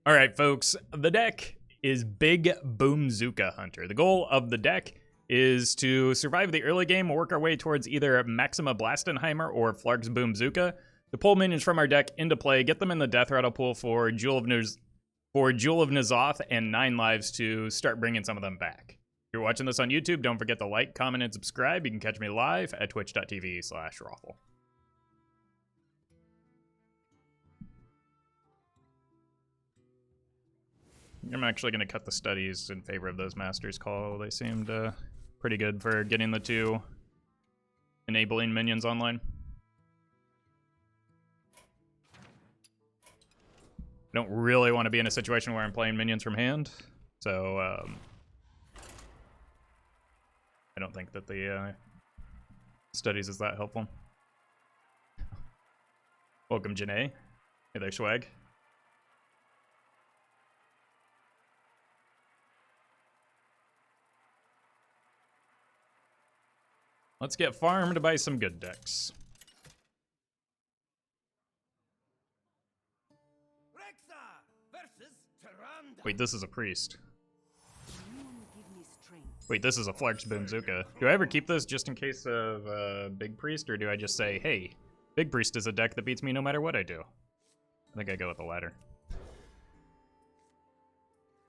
All right, folks, the deck is Big Boom-Zooka Hunter. The goal of the deck is to survive the early game, work our way towards either Maxima Blastenheimer or Flark's Boom-Zooka, to pull minions from our deck into play, get them in the death rattle pool for Jewel of N'Zoth and 9 lives to start bringing some of them back. If you're watching this on YouTube, don't forget to like, comment, and subscribe. You can catch me live at twitch.tv/Roffle. I'm actually going to cut the studies in favor of those Master's Call. They seemed pretty good for getting the 2 enabling minions online. I don't really want to be in a situation where I'm playing minions from hand, so I don't think that the studies is that helpful. Welcome, Janae. Hey there, Swag. Let's get farmed to buy some good decks. Wait, this is a priest. Wait, this is a Flark's Boom-Zooka. Do I ever keep this just in case of Big Priest, or do I just say, hey, Big Priest is a deck that beats me no matter what I do? I think I go with the latter.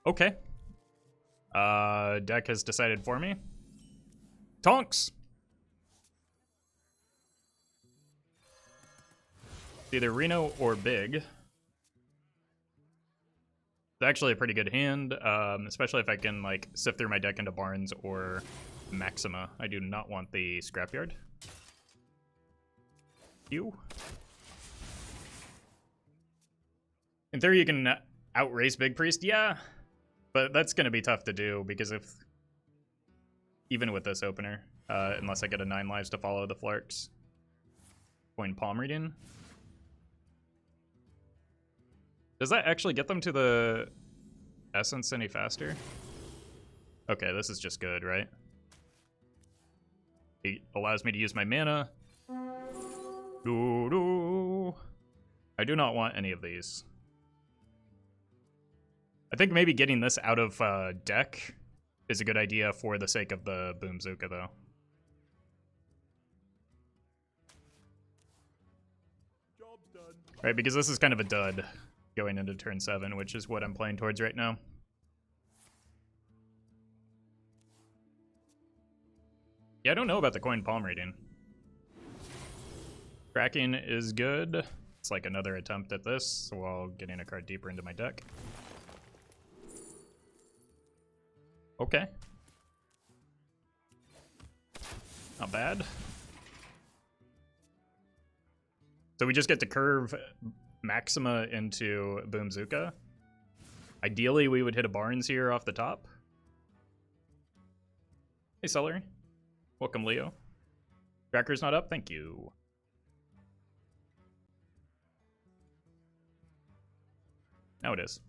Okay. Deck has decided for me. Tonks! Either Reno or Big. It's actually a pretty good hand, especially if I can like sift through my deck into Barnes or Maxima. I do not want the Scrapyard. In theory, you can outrace Big Priest, yeah, but that's going to be tough to do because even with this opener, unless I get a 9 lives to follow the Flarks. Coin palm reading. Does that actually get them to the essence any faster? Okay, this is just good, right? It allows me to use my mana. I do not want any of these. I think maybe getting this out of deck is a good idea for the sake of the Boom-Zooka, though. Job's done. Right, because this is kind of a dud going into turn 7, which is what I'm playing towards right now. Yeah, I don't know about the coin palm reading. Cracking is good. It's like another attempt at this while getting a card deeper into my deck. Okay. Not bad. So we just get to curve Maxima into Boom-Zooka. Ideally, we would hit a Barnes here off the top. Hey, Celery. Welcome, Leo. Cracker's not up? Thank you. Now it is.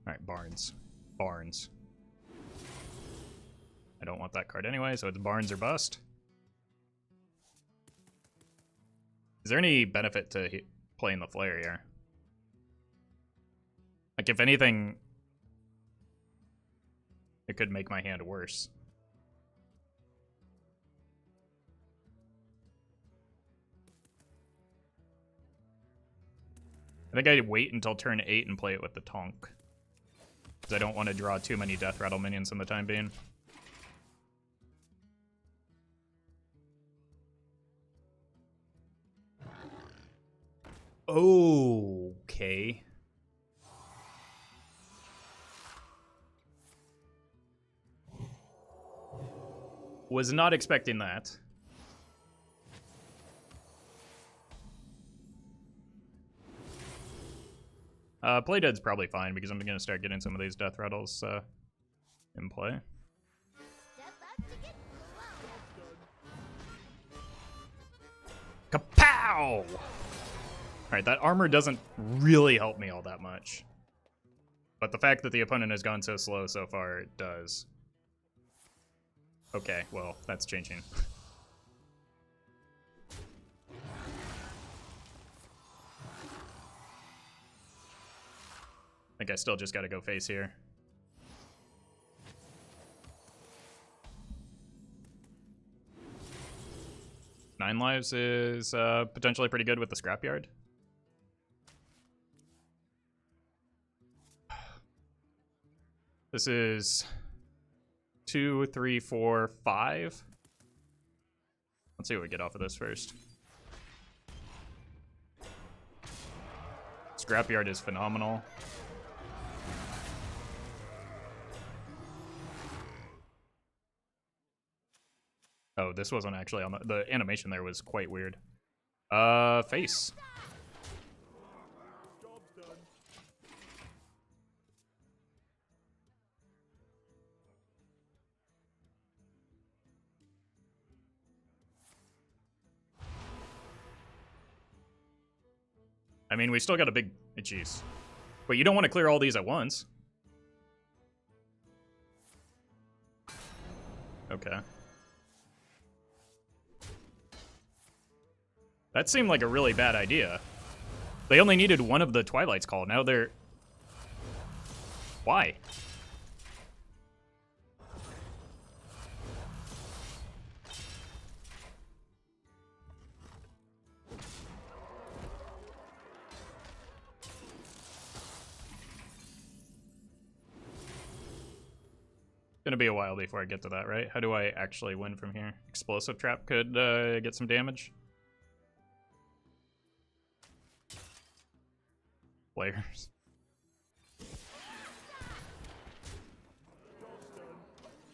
Alright, Barnes. Barnes. I don't want that card anyway, so it's Barnes or bust. Is there any benefit to playing the Flare here? Like, if anything, it could make my hand worse. I think I'd wait until turn 8 and play it with the Tonk, because I don't want to draw too many Death Rattle minions in the time being. Okay. Was not expecting that. Play Dead's probably fine because I'm going to start getting some of these Death Rattles in play. Kapow! Alright, that armor doesn't really help me all that much. But the fact that the opponent has gone so slow so far, it does. Okay, well, that's changing. think I still just gotta go face here. Nine lives is potentially pretty good with the Scrapyard. This is 2, 3, 4, 5. Let's see what we get off of this first. Scrapyard is phenomenal. Oh, this wasn't actually on the animation there was quite weird. Face. I mean, we still got a big... Jeez. But you don't want to clear all these at once. Okay. That seemed like a really bad idea. They only needed one of the Twilight's Call. Now they're... Why? Gonna be a while before I get to that, right? How do I actually win from here? Explosive Trap could get some damage. Players. If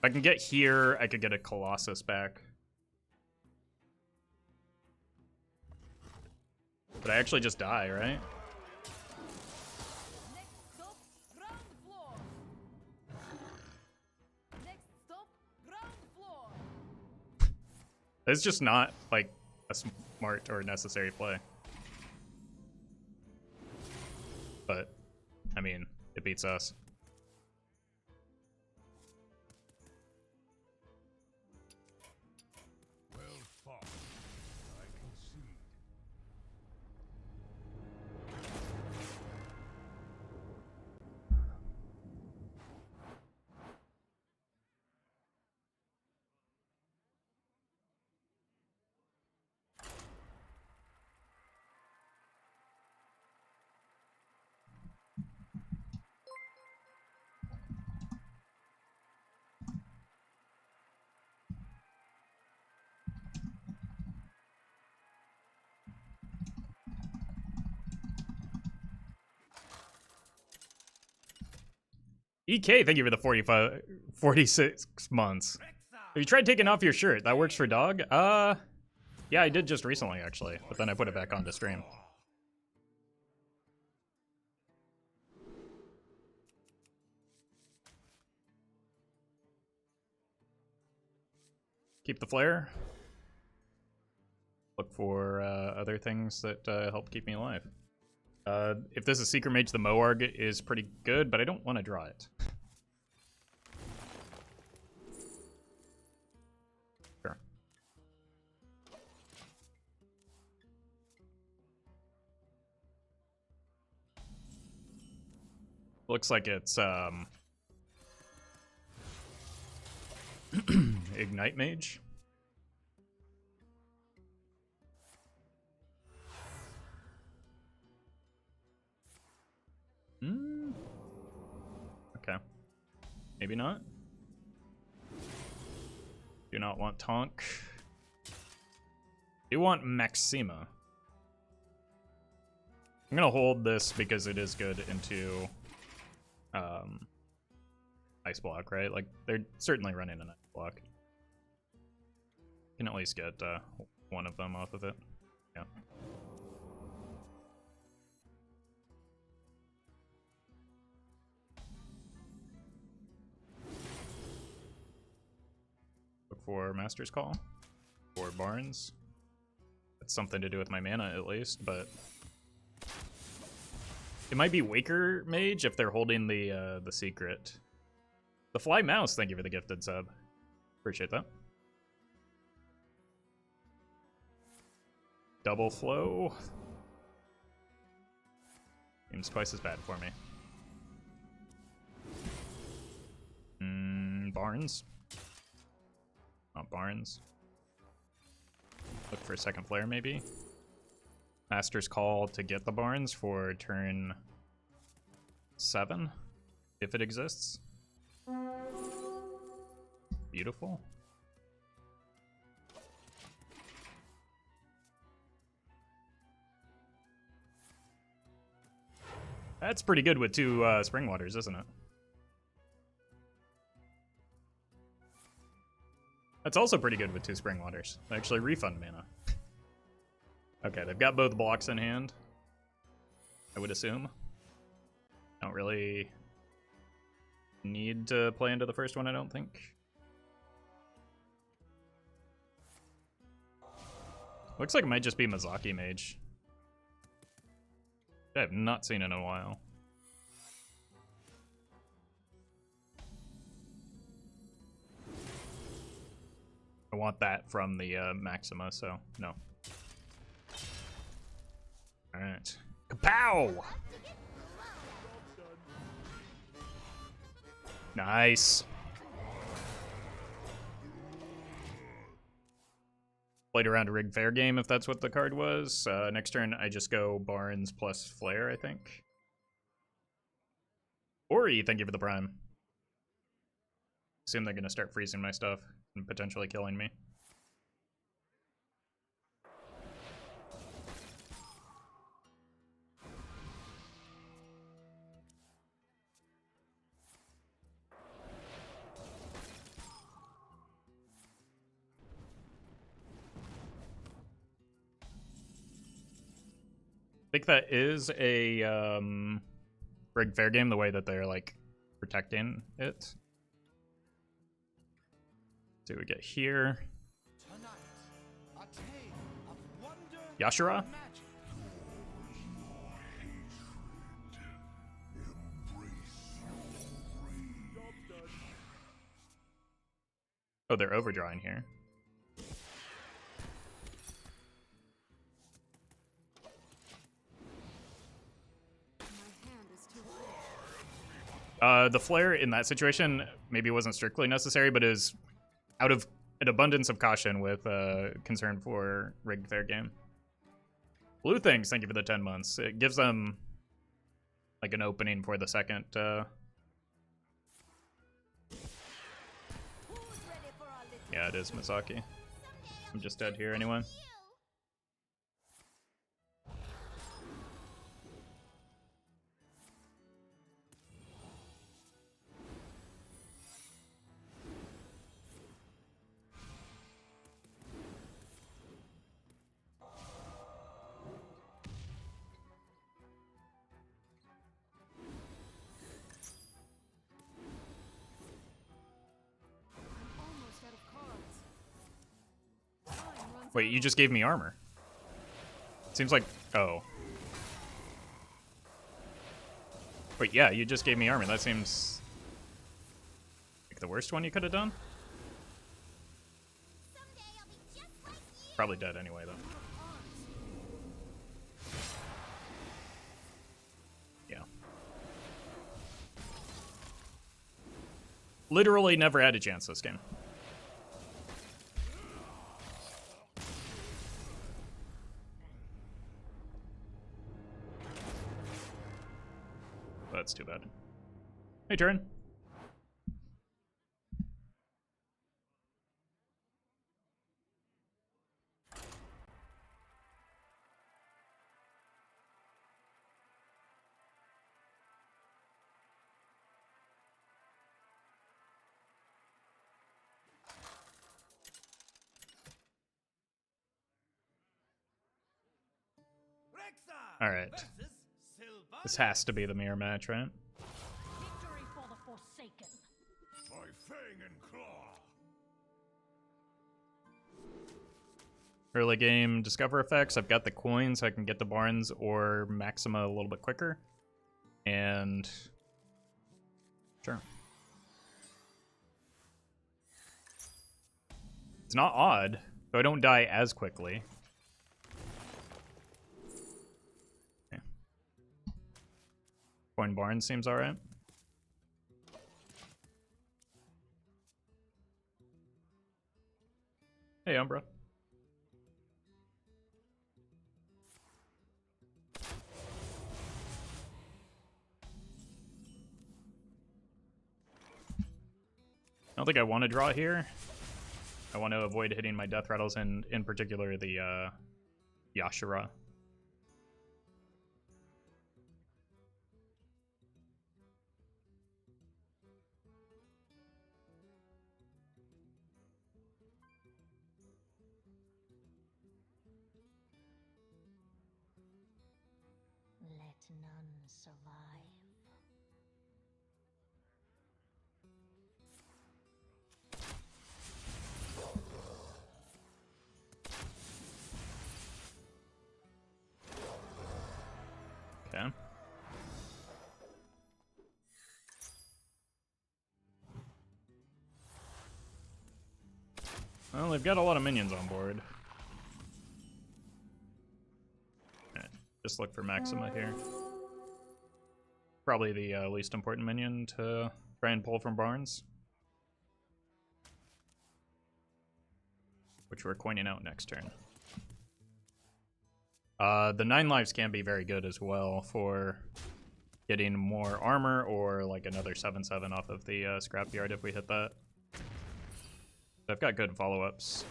I can get here, I could get a Colossus back. But I actually just die, right? It's just not, like, a smart or necessary play. But, I mean, it beats us. Well fought. I concede. EK, thank you for the 46 months. Have you tried taking off your shirt? That works for dog? Yeah, I did just recently, actually. But then I put it back on to stream. Keep the flare. Look for other things that help keep me alive. If this is Secret Mage, the Moarg is pretty good, but I don't want to draw it. Sure. Looks like it's Ignite Mage. Okay. Maybe not. Do not want Tonk. Do want Maxima. I'm gonna hold this because it is good into Ice Block, right? Like, they're certainly running an Ice Block. Can at least get one of them off of it. Yeah. Look for Master's Call. For Barnes. That's something to do with my mana, at least, but... It might be Waker Mage if they're holding the secret. The Fly Mouse, thank you for the gifted sub. Appreciate that. Double Flow. Seems twice as bad for me. Barnes. Not Barnes. Look for a second flare, maybe. Master's Call to get the Barnes for turn 7, if it exists. Beautiful. That's pretty good with 2 Spring Waters, isn't it? That's also pretty good with 2 Spring Waters. They actually refund mana. Okay, they've got both blocks in hand, I would assume. Don't really need to play into the first one, I don't think. Looks like it might just be Mizaki Mage. I have not seen it in a while. I want that from the Maxima, so no. Alright. Kapow! Nice. Played around a rigged fair game if that's what the card was. Next turn I just go Barnes plus Flare, I think. Ori, thank you for the prime. Assume they're gonna start freezing my stuff and potentially killing me. I think that is a rigged fair game, the way that they're like protecting it. See what we get here. Yashara? Oh, they're overdrawing here. The flare in that situation maybe wasn't strictly necessary, but is out of an abundance of caution with concern for rigged fair game. Blue Things, thank you for the 10 months. It gives them like an opening for the second. Yeah, it is Misaki. I'm just dead here anyway. Wait, you just gave me armor. Seems like... Oh. Wait, yeah, you just gave me armor. That seems... like the worst one you could have done? Probably dead anyway, though. Yeah. Literally never had a chance this game. That's too bad. Hey, turn. All right. This has to be the mirror match, right? Victory for the Forsaken. By fang and claw. Early game discover effects. I've got the coins, so I can get the Barnes or Maxima a little bit quicker. And sure. It's not odd, so I don't die as quickly. Okay. Coin Barnes seems alright. Umbra. I don't think I want to draw here. I want to avoid hitting my death rattles, and in particular the Yashara. Let none survive. Okay. Well, they've got a lot of minions on board. Alright, just look for Maxima here. Probably the least important minion to try and pull from Barnes. Which we're coining out next turn. The 9 lives can be very good as well for getting more armor or like another 7/7 off of the Scrapyard if we hit that. I've got good follow-ups.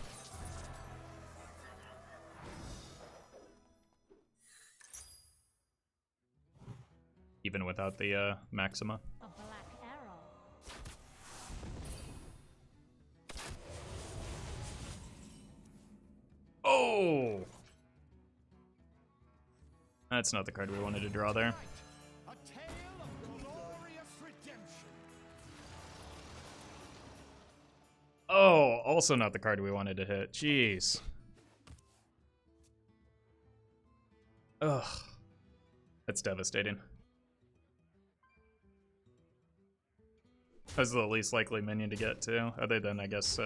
Even without the Maxima. A black arrow. Oh! That's not the card we wanted to draw there. A tale of glorious redemption. Oh, also not the card we wanted to hit. Jeez. Ugh. That's devastating. That's the least likely minion to get to, other than, I guess,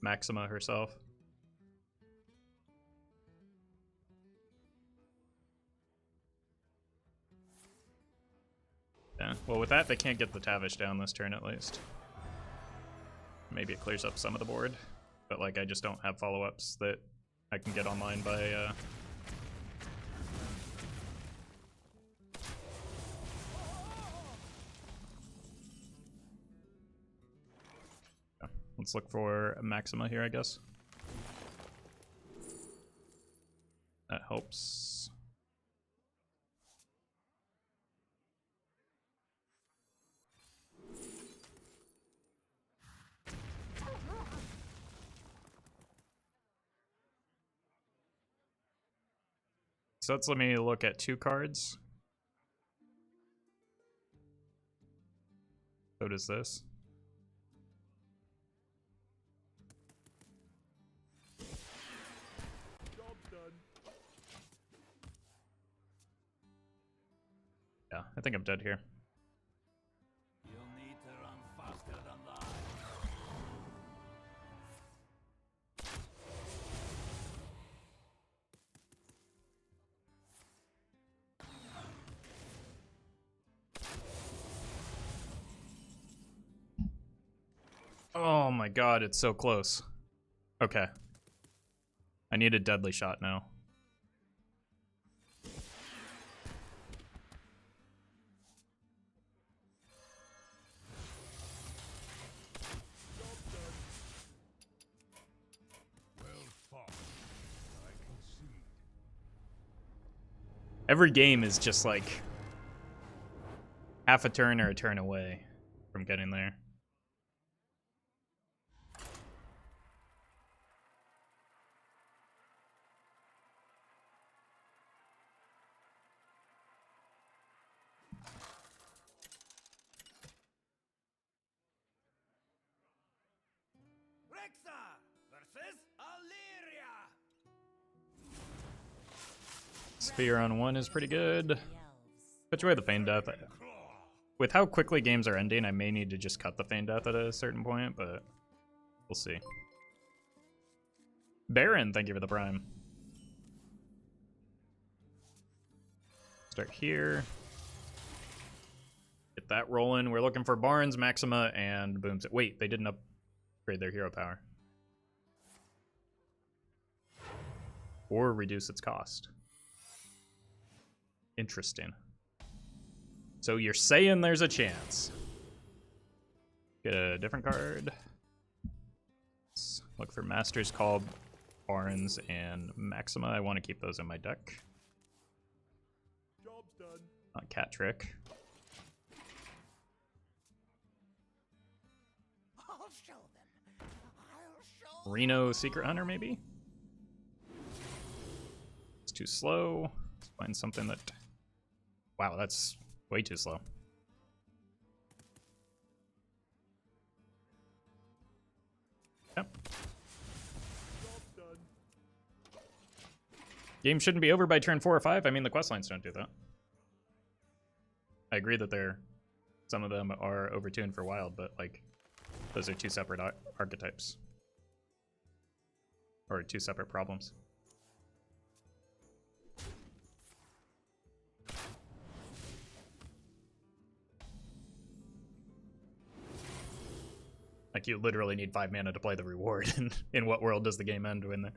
Maxima herself. Yeah, well with that, they can't get the Tavish down this turn at least. Maybe it clears up some of the board, but like I just don't have follow-ups that I can get online by yeah, let's look for a Maxima here, I guess. That helps. So let's let me look at 2 cards. So does this. Job's done. Yeah, I think I'm dead here. You'll need to run faster than that. Oh my god, it's so close. Okay. I need a deadly shot now. Well fought. I concede. Every game is just like half a turn or a turn away from getting there. Rexxar versus Illyria. Sphere on 1 is pretty good. The elves. Put away the Feign Death. Claw. With how quickly games are ending, I may need to just cut the Feign Death at a certain point, but we'll see. Baron, thank you for the prime. Start here. Get that rolling. We're looking for Barnes, Maxima, and Boom-Zooka. Wait, they didn't upgrade their hero power. or reduce its cost. Interesting. So you're saying there's a chance. Get a different card. Let's look for Master's Call, Barnes, and Maxima. I want to keep those in my deck. Job's done. Not Cat Trick. I'll show them. I'll show Reno Secret Hunter, maybe? It's too slow. Let's find something that... Wow, that's way too slow. Yep. Job's done. Game shouldn't be over by turn 4 or 5. I mean, the quest lines don't do that. I agree that some of them are overtuned for wild, but like, those are two separate archetypes. Or two separate problems. Like, you literally need 5 mana to play the reward. In what world does the game end when...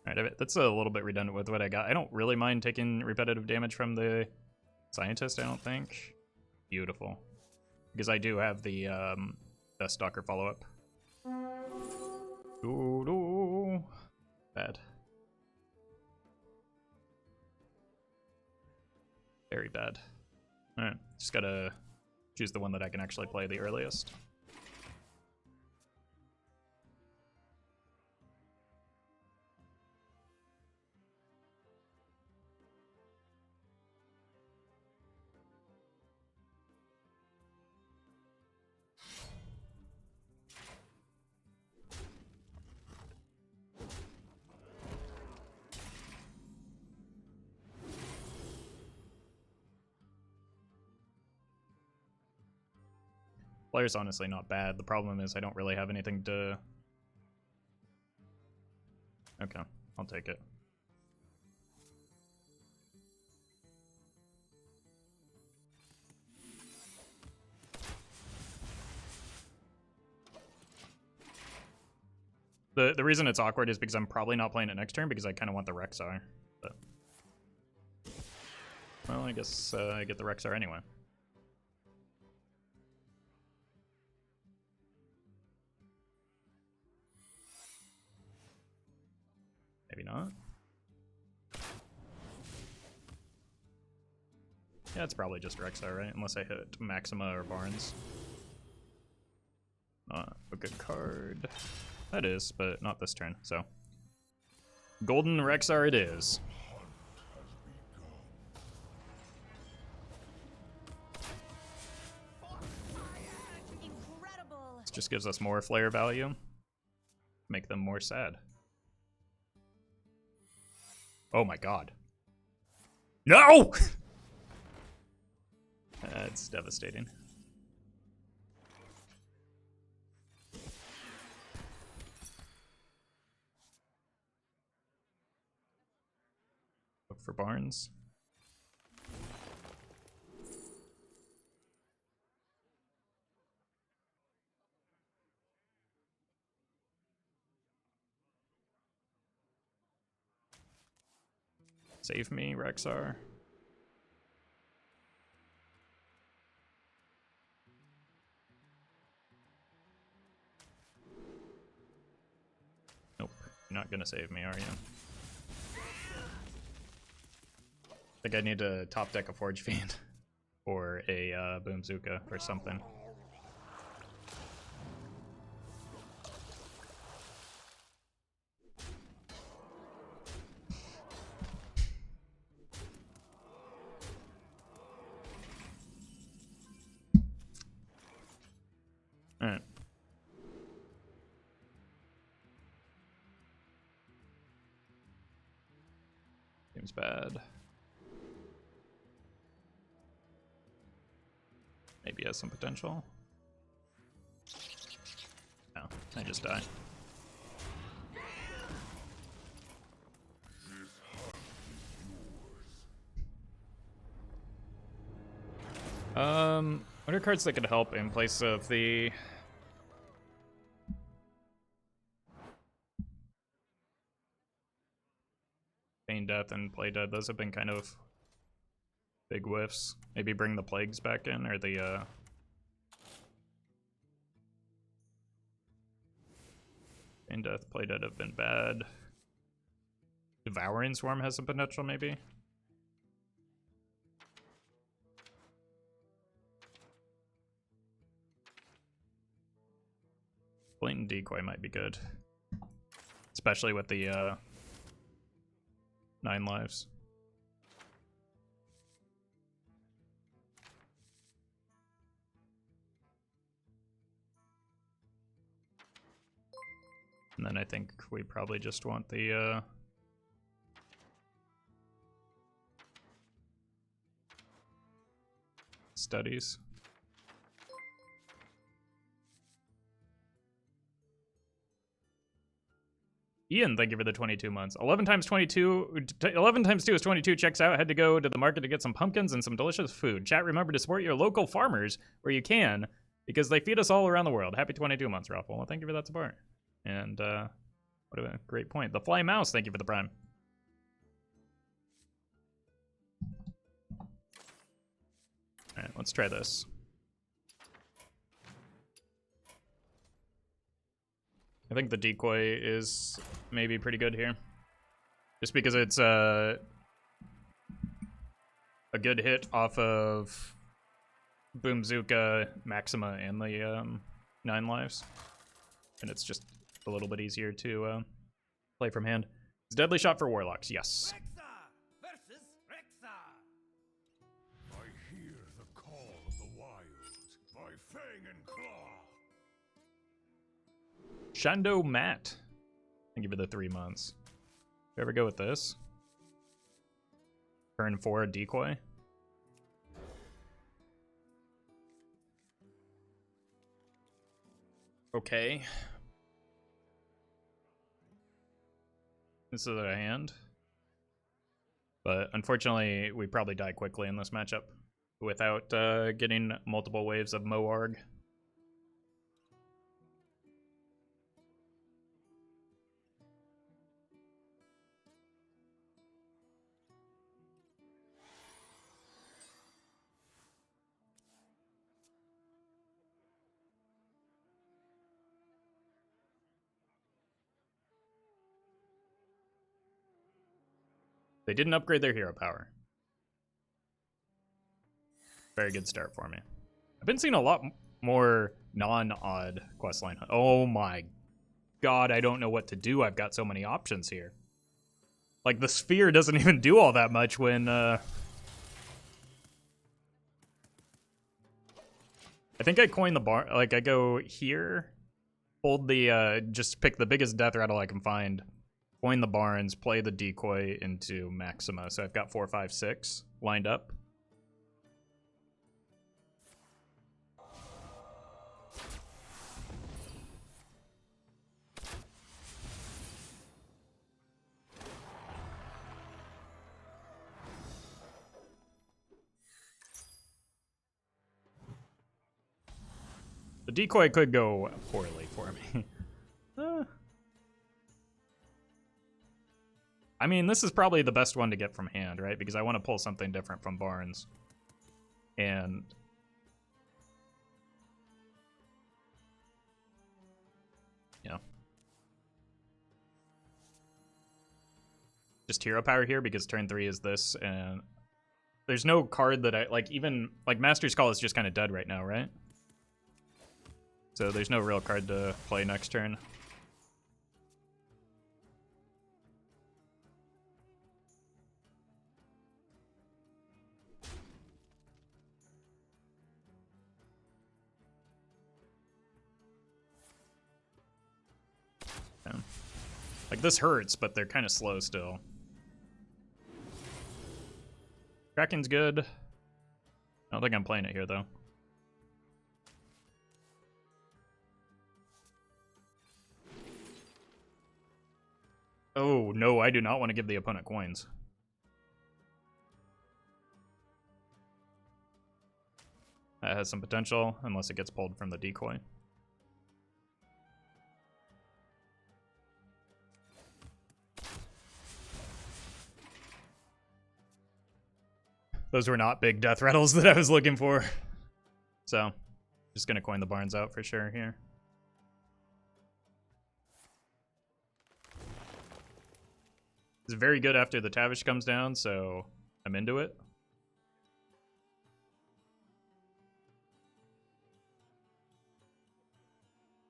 Alright, that's a little bit redundant with what I got. I don't really mind taking repetitive damage from the Scientist, I don't think. Beautiful. Because I do have the Deathstalker follow-up. Ooh, bad. Very bad. Alright, just gotta choose the one that I can actually play the earliest. Player's honestly not bad. The problem is I don't really have anything to... Okay, I'll take it. The reason it's awkward is because I'm probably not playing it next turn because I kind of want the Rexxar. But... Well, I guess I get the Rexxar anyway. Maybe not. Yeah, it's probably just Rexxar, right? Unless I hit Maxima or Barnes. Not a good card. That is, but not this turn, so. Golden Rexxar it is. Incredible. This just gives us more flare value. Make them more sad. Oh my god. No! That's devastating. Look for Barnes. Save me, Rexxar. Nope, you're not gonna save me, are you? I think I need to top deck a Forgefiend or a Boom-Zooka or something. Alright. Seems bad. Maybe has some potential. No, I just die. What are cards that could help in place of the... Feign Death and Play Dead, those have been kind of big whiffs. Maybe bring the Plagues back in, or the Feign Death, Play Dead have been bad. Devouring Swarm has some potential, maybe. Blatant Decoy might be good. Especially with the 9 lives. And then I think we probably just want the studies. Ian, thank you for the 22 months. 11 times 22, 11 times 2 is 22. Checks out. Had to go to the market to get some pumpkins and some delicious food. Chat, remember to support your local farmers where you can, because they feed us all around the world. Happy 22 months, Roffle. Well, thank you for that support. And what a great point. The Fly Mouse, thank you for the prime. All right, let's try this. I think the Decoy is maybe pretty good here. Just because it's a good hit off of Boom-Zooka, Maxima, and the 9 lives. And it's just a little bit easier to play from hand. It's Deadly Shot for Warlocks, yes. Rexxar versus Rexxar. I hear the call of the wilds by fang and claw. Shando Matt. Thank you for the 3 months. You ever go with this? Turn 4 Decoy. Okay. This is a hand. But unfortunately, we probably die quickly in this matchup without getting multiple waves of Moarg. They didn't upgrade their hero power. Very good start for me. I've been seeing a lot more non-odd questline. Oh my god, I don't know what to do. I've got so many options here. Like, the sphere doesn't even do all that much when, I think I coin the bar, like, I go here, hold the, just pick the biggest death rattle I can find, coin the barns, play the Decoy into Maxima. So I've got 4, 5, 6 lined up. The Decoy could go poorly for me. I mean, this is probably the best one to get from hand, right? Because I want to pull something different from Barnes. And yeah. Just hero power here because turn 3 is this, and there's no card that I like. Even like Master's Call is just kind of dead right now, right? So there's no real card to play next turn. Yeah. Like, this hurts, but they're kind of slow still. Kraken's good. I don't think I'm playing it here, though. Oh, no, I do not want to give the opponent coins. That has some potential, unless it gets pulled from the Decoy. Those were not big death rattles that I was looking for. So, just gonna coin the barns out for sure here. It's very good after the Tavish comes down, so I'm into it.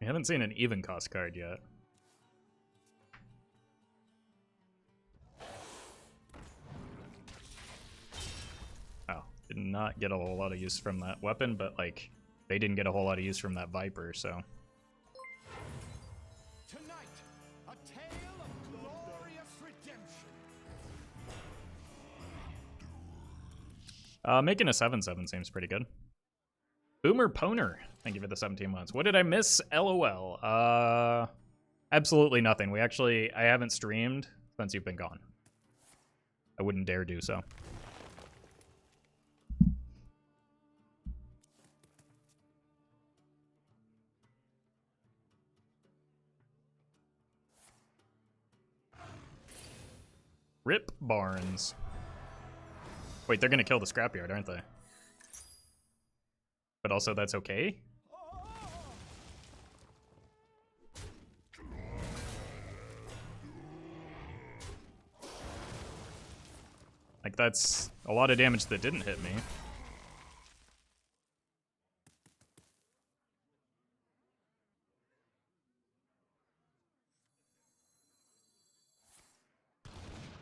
We haven't seen an even cost card yet. Oh, did not get a whole lot of use from that weapon, but like they didn't get a whole lot of use from that Viper, so. Tonight, a tale of glorious redemption. Making a 7/7 seems pretty good. Boomer Poner, thank you for the 17 months. What did I miss? LOL. Absolutely nothing. I haven't streamed since you've been gone. I wouldn't dare do so. Rip Barnes. Wait, they're gonna kill the Scrapyard, aren't they? But also that's okay? Like, that's a lot of damage that didn't hit me.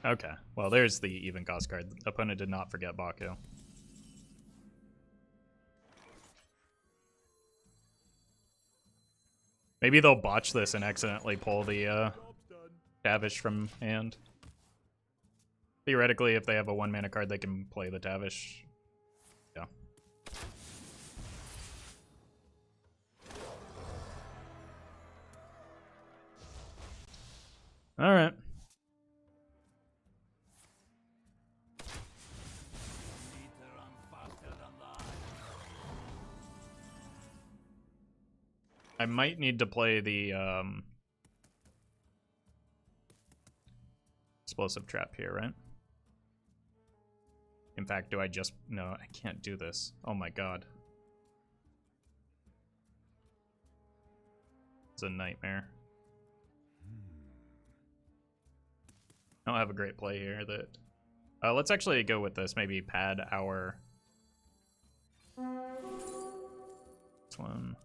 Okay, well, there's the even cost card. The opponent did not forget Baku. Maybe they'll botch this and accidentally pull the Tavish from hand. Theoretically, if they have a 1-mana card, they can play the Tavish. Yeah. All right. I might need to play the explosive trap here, right? In fact, do I just... No, I can't do this. Oh my god. It's a nightmare. I don't have a great play here that... let's actually go with this. Maybe pad our... This one.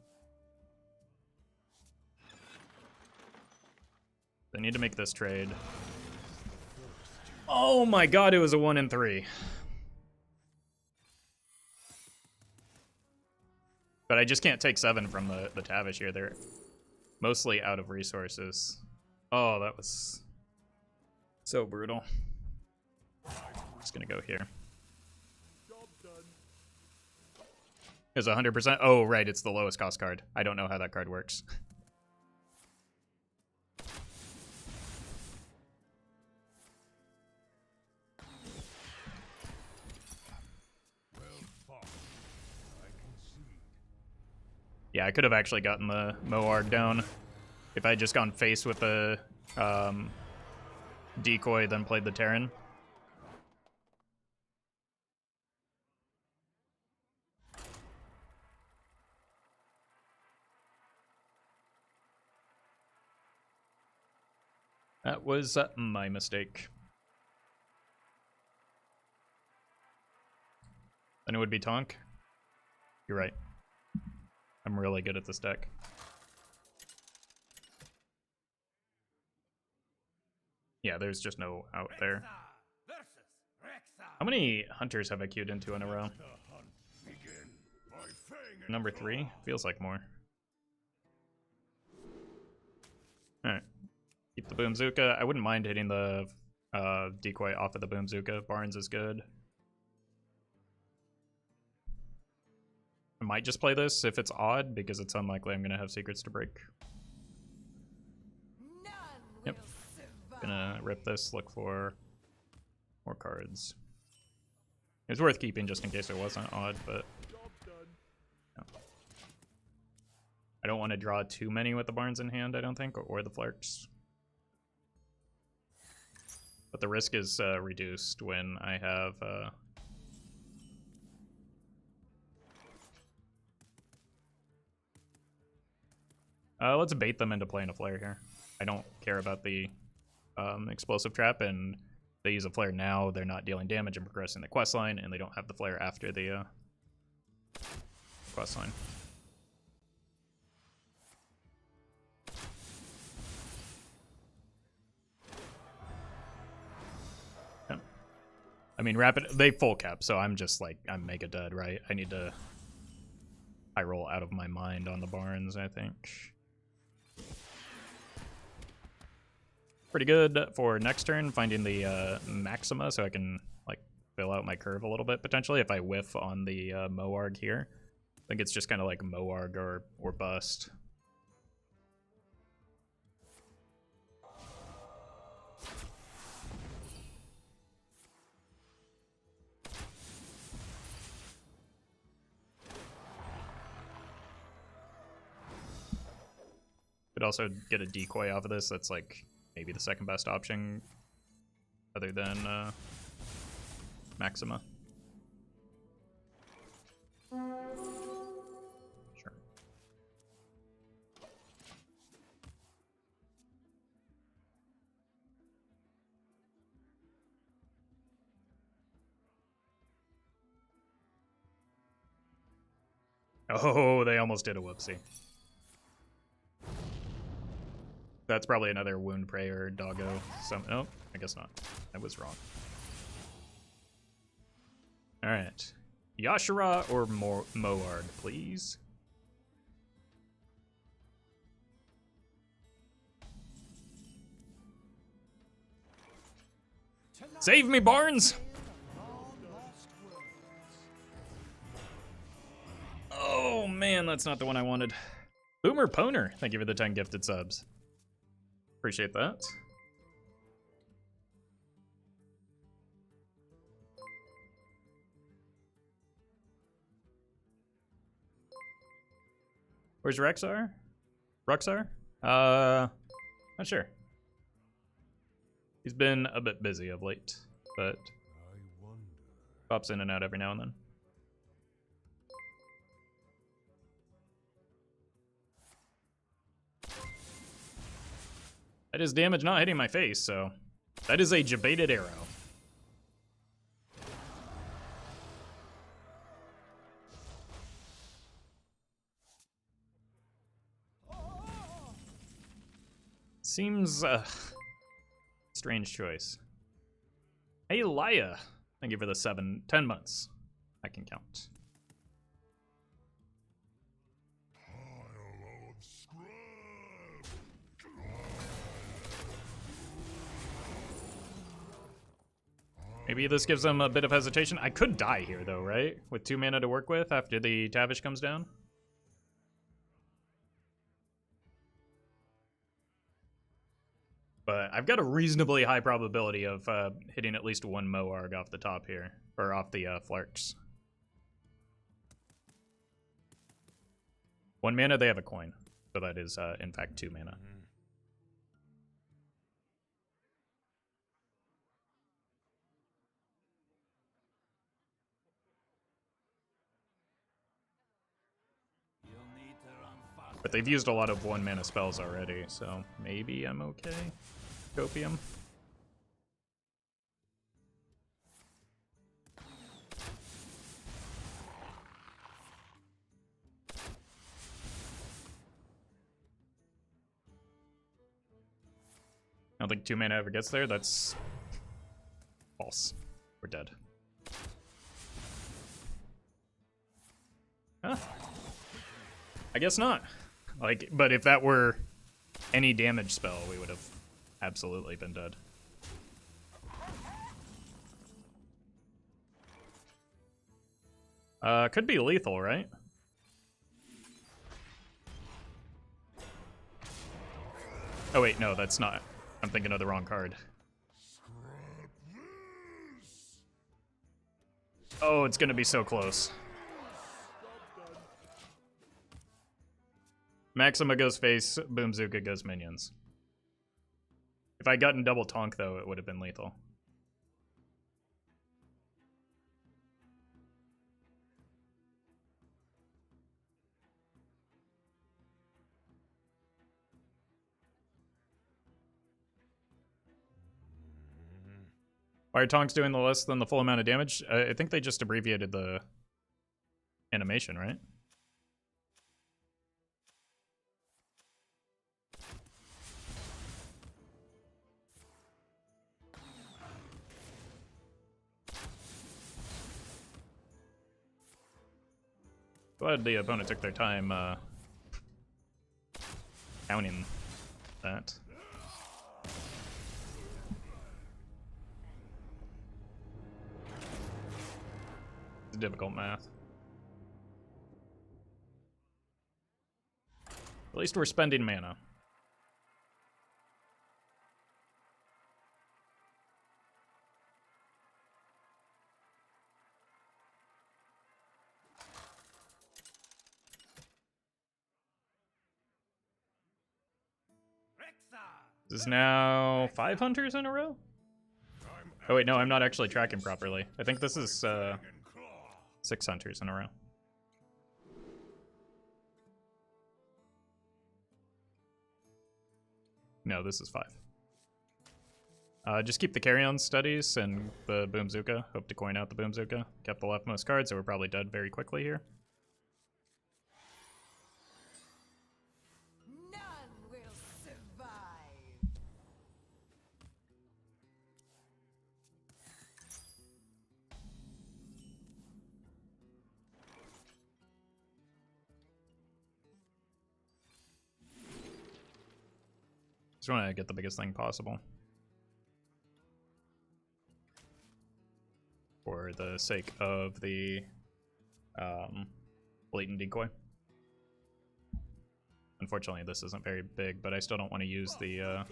I need to make this trade. Oh my god, it was a 1 in 3. But I just can't take 7 from the Tavish here. They're mostly out of resources. Oh, that was so brutal. Just gonna go here. It's 100%. Oh, right, it's the lowest cost card. I don't know how that card works. Yeah, I could have actually gotten the Moarg down if I had just gone face with the Decoy, then played the Terran. That was my mistake. Then it would be Tonk. You're right. I'm really good at this deck. Yeah, there's just no out there. How many hunters have I queued into in a row? Number 3? Feels like more. Alright. Keep the Boom-Zooka. I wouldn't mind hitting the Decoy off of the Boom-Zooka. Barnes is good. I might just play this if it's odd, because it's unlikely I'm going to have secrets to break. Yep. Gonna rip this, look for more cards. It's worth keeping just in case it wasn't odd, but... No. I don't want to draw too many with the Barnes in hand, I don't think, or the Flarks. But the risk is reduced when I have Let's bait them into playing a flare here. I don't care about the explosive trap, and if they use a flare now, they're not dealing damage and progressing the quest line, and they don't have the flare after the quest line. Yeah. I mean, they full cap, so I'm just like, I'm mega dead, right? I need to high roll out of my mind on the Barns, I think. Pretty good for next turn, finding the Maxima, so I can like fill out my curve a little bit potentially if I whiff on the Moarg here. I think it's just kind of like Moarg or bust. Could also get a decoy off of this. That's like maybe the second best option other than Maxima. Sure. Oh, they almost did a whoopsie. That's probably another Wound Prey or Doggo. Oh, I guess not. I was wrong. Alright. Yashara or Moarg, please? Save me, Barnes! Oh, man, that's not the one I wanted. Boomer Poner, thank you for the 10 gifted subs. Appreciate that. Where's Rexxar? Rexxar? Not sure. He's been a bit busy of late, but pops in and out every now and then. That is damage not hitting my face, so that is a jebaited arrow. Seems strange choice. Hey, Laya. Thank you for the 10 months. I can count. Maybe this gives them a bit of hesitation. I could die here, though, right? With 2 mana to work with after the Tavish comes down. But I've got a reasonably high probability of hitting at least one Moarg off the top here. Or off the Flarks. 1 mana, they have a coin. So that is, in fact, 2 mana. But they've used a lot of 1 mana spells already, so maybe I'm okay. Copium. I don't think 2 mana ever gets there. That's false. We're dead. Huh. I guess not. Like, but if that were any damage spell, we would have absolutely been dead. Could be lethal, right? Oh wait, no, that's not. I'm thinking of the wrong card. Oh, it's gonna be so close. Maxima goes face, Boom-Zooka goes minions. If I gotten double Tonk, though, it would have been lethal. Why are Tonks doing the less than the full amount of damage? I think they just abbreviated the animation, right? Glad the opponent took their time counting that. It's difficult math. At least we're spending mana. This is now 5 hunters in a row? Oh wait, no, I'm not actually tracking properly. I think this is 6 hunters in a row. No, this is 5. Just keep the Carrion Studies and the Boom-Zooka. Hope to coin out the Boom-Zooka. Kept the leftmost card, so we're probably dead very quickly here. Just want to get the biggest thing possible. For the sake of the Blatant Decoy. Unfortunately, this isn't very big, but I still don't want to use the...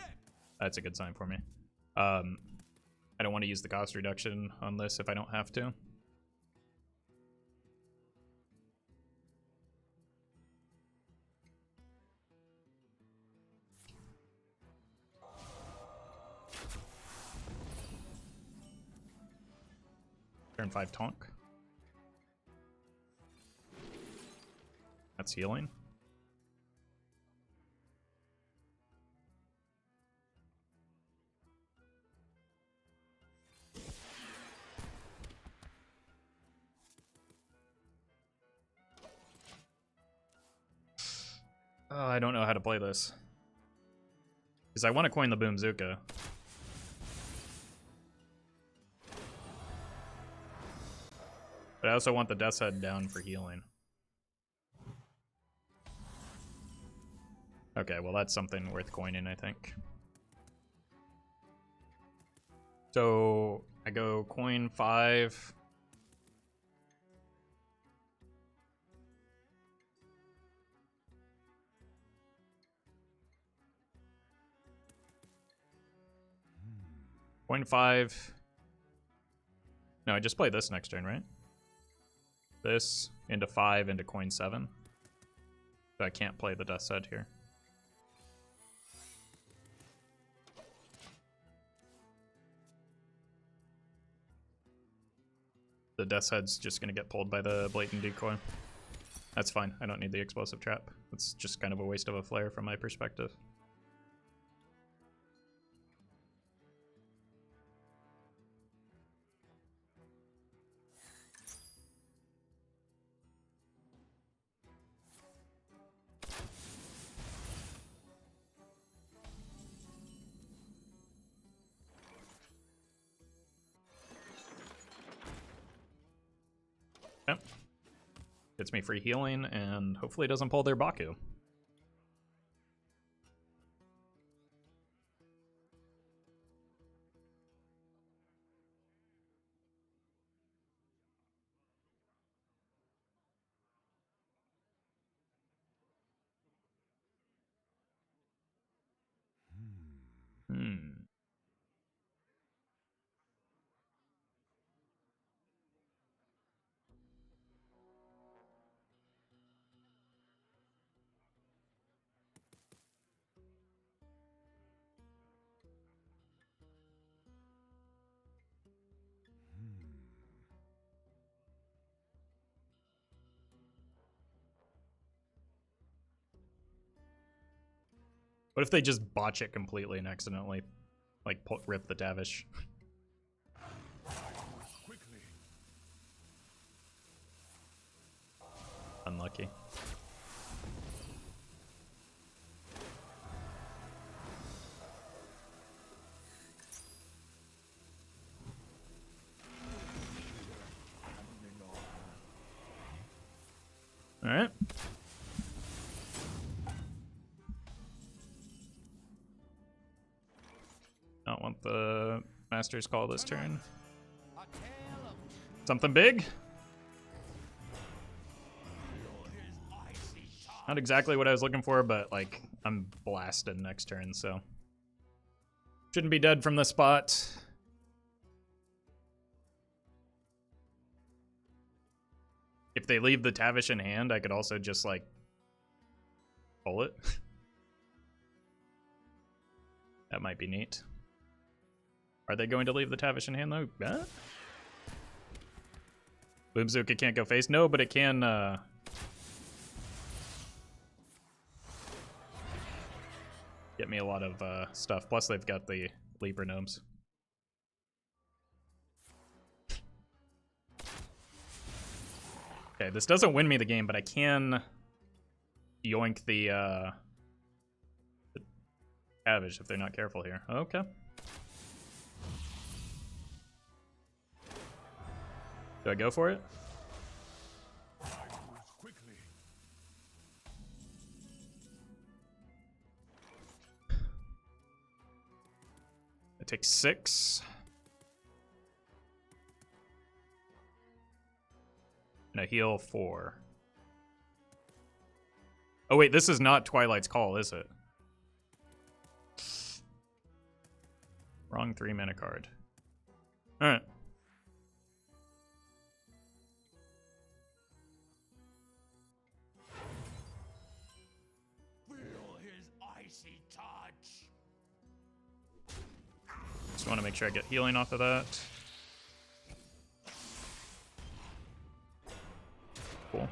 that's a good sign for me. I don't want to use the cost reduction on this if I don't have to. Turn 5 Tonk. That's healing. Oh, I don't know how to play this. Because I want to coin the Boom-Zooka. But I also want the Death's Head down for healing. Okay, well that's something worth coining, I think. So I go coin 5. Coin 5. No, I just play this next turn, right? This into 5 into coin 7. But I can't play the Death's Head here. The Death's Head's just going to get pulled by the Blatant Decoy. That's fine. I don't need the Explosive Trap. It's just kind of a waste of a flare from my perspective. Yep. Gets me free healing, and hopefully doesn't pull their Baku. What if they just botch it completely and accidentally, like, rip the Davish? Unlucky. All right. Don't want the Master's Call this turn. Something big? Not exactly what I was looking for, but like I'm blasted next turn, so shouldn't be dead from the spot. If they leave the Tavish in hand, I could also just like pull it. That might be neat. Are they going to leave the Tavish in hand though? Boom-Zooka can't go face. No, but it can get me a lot of stuff. Plus they've got the Libra Gnomes. Okay, this doesn't win me the game, but I can yoink the Tavish if they're not careful here. Okay. Do I go for it? I take 6. And I heal 4. Oh wait, this is not Twilight's Call, is it? Wrong 3-mana card. Alright. Just want to make sure I get healing off of that. Cool.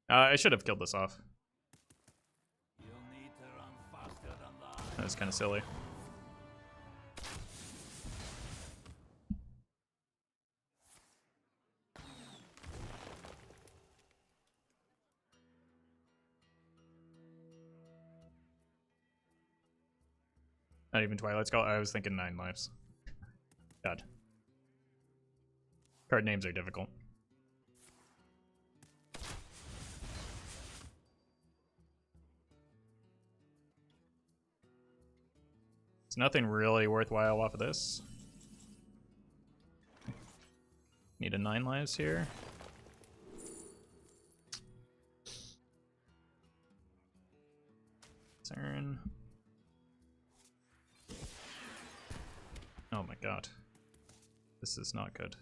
I should have killed this off. That was kind of silly. Not even Twilight's Call. I was thinking 9 lives. God. Card names are difficult. There's nothing really worthwhile off of this. Need a 9 lives here. Turn. Oh my god. This is not good.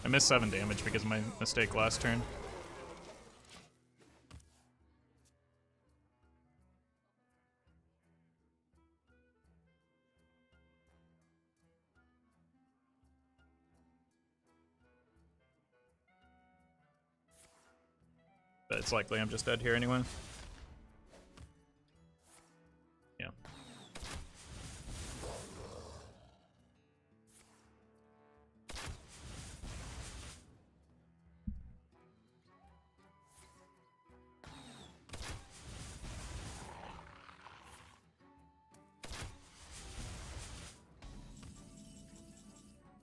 I missed 7 damage because of my mistake last turn. But it's likely I'm just dead here anyway. Yeah.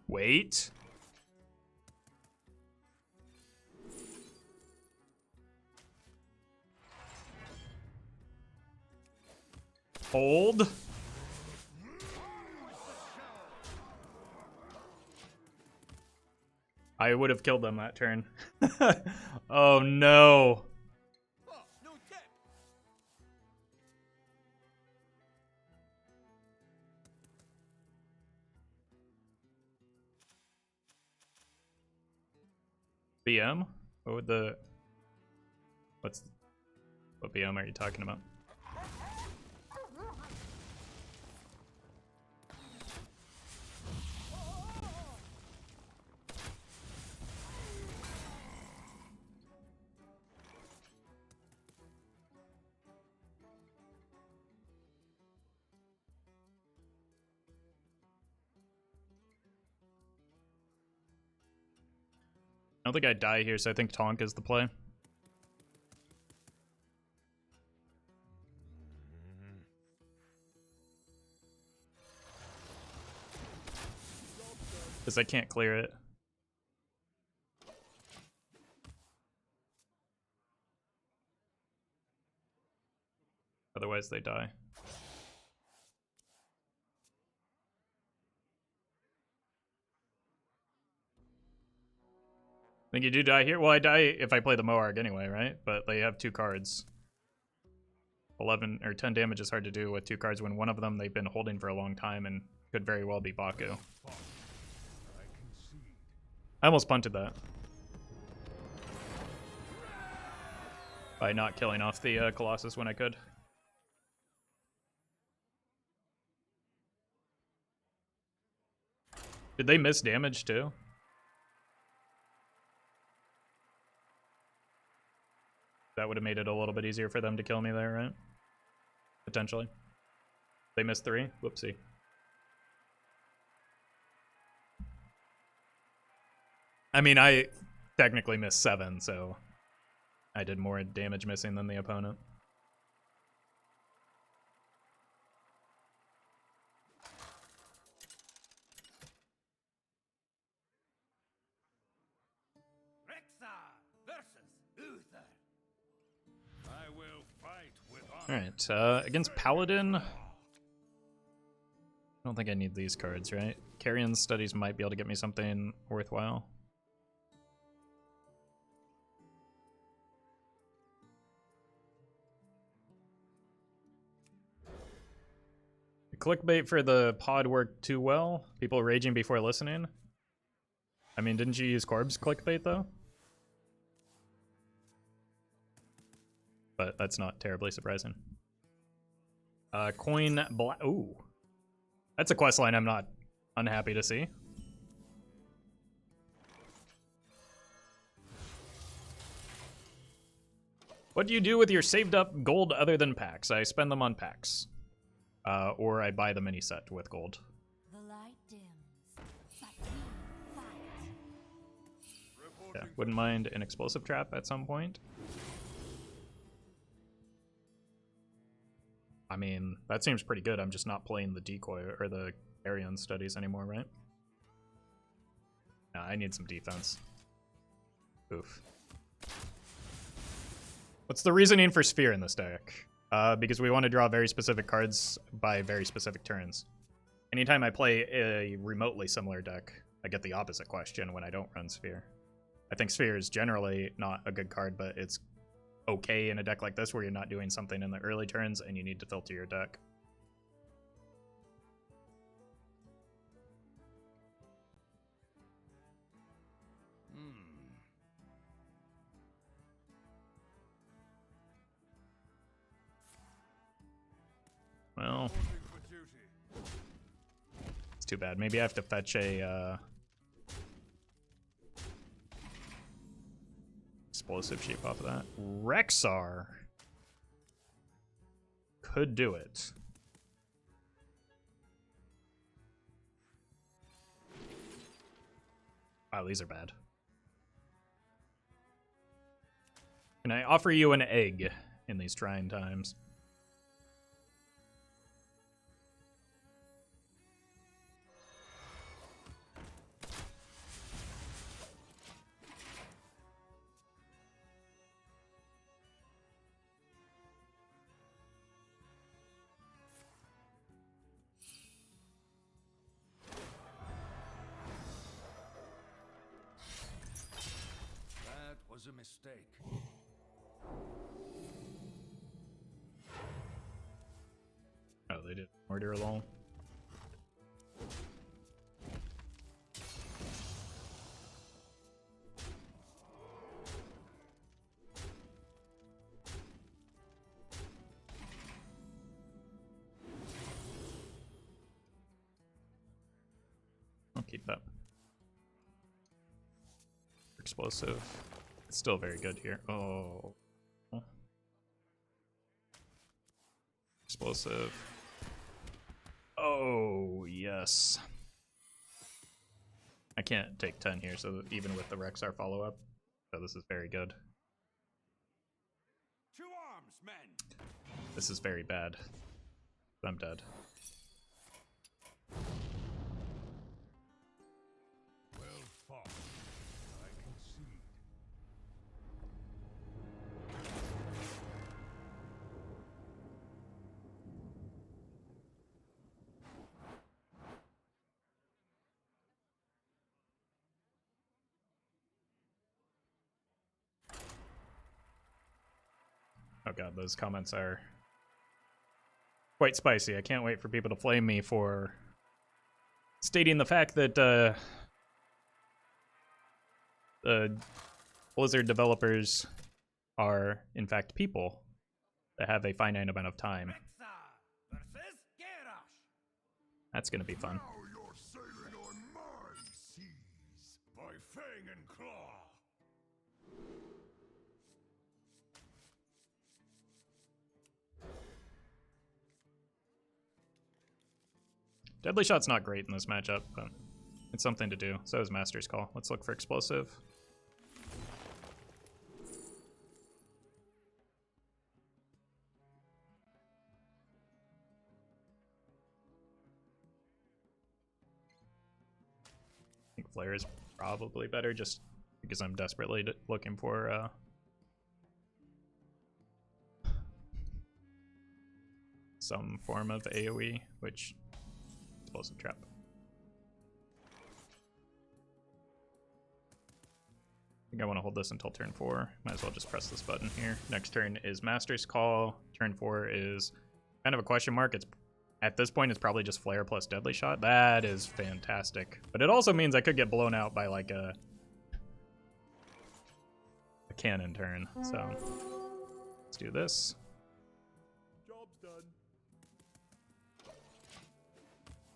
Wait. Hold. I would have killed them that turn. Oh no. BM? What BM are you talking about? don't think I die here, so I think Tonk is the play. Because I can't clear it. Otherwise they die. I think you do die here. Well, I die if I play the Moarg anyway, right? But they have 2 cards. 11 or 10 damage is hard to do with 2 cards when one of them they've been holding for a long time and could very well be Baku. I almost punted that. By not killing off the Colossus when I could. Did they miss damage too? That would have made it a little bit easier for them to kill me there, right? Potentially. They missed 3? Whoopsie. I mean, I technically missed 7, so I did more damage missing than the opponent. Alright, against Paladin, I don't think I need these cards, right? Carrion Studies might be able to get me something worthwhile. The clickbait for the pod worked too well. People raging before listening. I mean, didn't you use Corb's clickbait, though? But that's not terribly surprising. Ooh. That's a questline I'm not unhappy to see. What do you do with your saved up gold other than packs? I spend them on packs. Or I buy the mini set with gold. The light dims, but we fight. Yeah, wouldn't mind an explosive trap at some point. I mean, that seems pretty good. I'm just not playing the decoy or the Carrion Studies anymore, right? Nah, I need some defense. Oof. What's the reasoning for Sphere in this deck? Because we want to draw very specific cards by very specific turns. Anytime I play a remotely similar deck, I get the opposite question when I don't run Sphere. I think Sphere is generally not a good card, but it's okay in a deck like this where you're not doing something in the early turns and you need to filter your deck. Well, it's too bad. Maybe I have to fetch a explosive shape off of that. Rexxar could do it. Wow, these are bad. Can I offer you an egg in these trying times? A mistake. Oh, they did murder alone. I'll keep that. Explosive. It's still very good here. Oh. Explosive. Oh, yes. I can't take 10 here, so even with the Rexxar follow-up. So this is very good. To arms, men! This is very bad. I'm dead. Well fought. I concede. Oh god, those comments are quite spicy. I can't wait for people to flame me for stating the fact that the Blizzard developers are, in fact, people that have a finite amount of time. Rexxar versus Garrosh. That's gonna be fun. Now you're sailing on my seas by fang and claw. Deadly Shot's not great in this matchup, but it's something to do. So is Master's Call. Let's look for Explosive. I think Flare is probably better just because I'm desperately looking for some form of AoE, which Explosive Trap. I think I want to hold this until turn 4. Might as well just press this button here. Next turn is Master's Call. Turn 4 is kind of a question mark. It's at this point it's probably just Flare plus Deadly Shot. That is fantastic. But it also means I could get blown out by like a cannon turn. So let's do this. Job's done.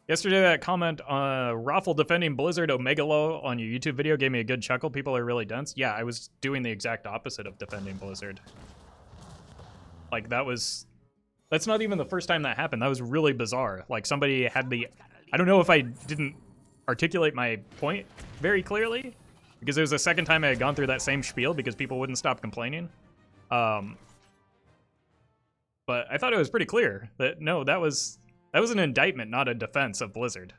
Yesterday, that comment on Roffle defending Blizzard Omegalo on your YouTube video gave me a good chuckle. People are really dense. Yeah, I was doing the exact opposite of defending Blizzard. Like, that's not even the first time that happened. That was really bizarre. Like, somebody had I don't know if I didn't articulate my point very clearly, because it was the second time I had gone through that same spiel because people wouldn't stop complaining. But I thought it was pretty clear that, no, that was an indictment, not a defense of Blizzard.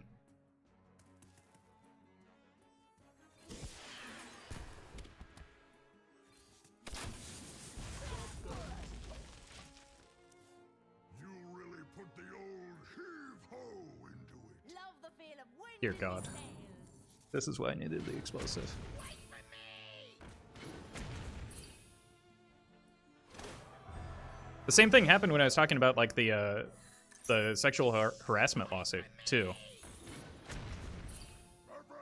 You really put the old heave-ho into it. Love the feel of wind Dear in God. your sails. This is why I needed the explosive. The same thing happened when I was talking about like the sexual harassment lawsuit too.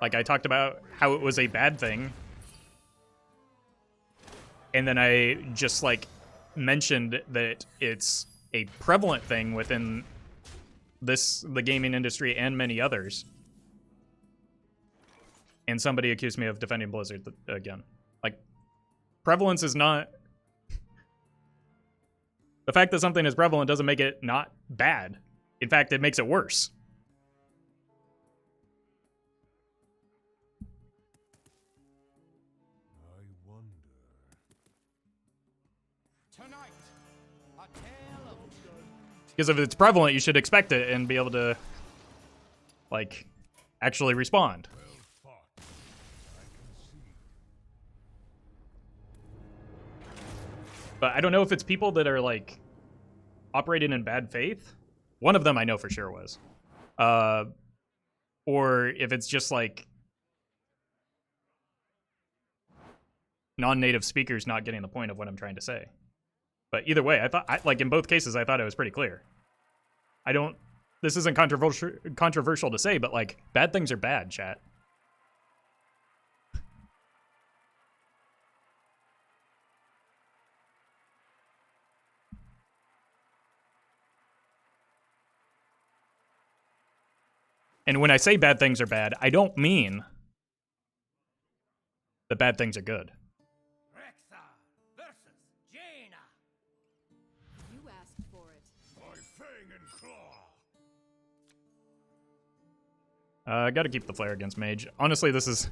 Like I talked about how it was a bad thing, and then I just like mentioned that it's a prevalent thing within the gaming industry and many others. And somebody accused me of defending Blizzard again. Like, prevalence is not... The fact that something is prevalent doesn't make it not bad. In fact, it makes it worse. I wonder. Tonight, a tale of Because if it's prevalent, you should expect it and be able to, like, actually respond. well fought. I concede. But I don't know if it's people that are, like, operating in bad faith. One of them I know for sure was. Or if it's just, like, non-native speakers not getting the point of what I'm trying to say. But either way, like, in both cases, I thought it was pretty clear. This isn't controversial to say, but, like, bad things are bad, chat. And when I say bad things are bad, I don't mean that bad things are good. Rexxar versus Jaina. You asked for it. By fang and claw. I gotta keep the flare against mage. Honestly, this is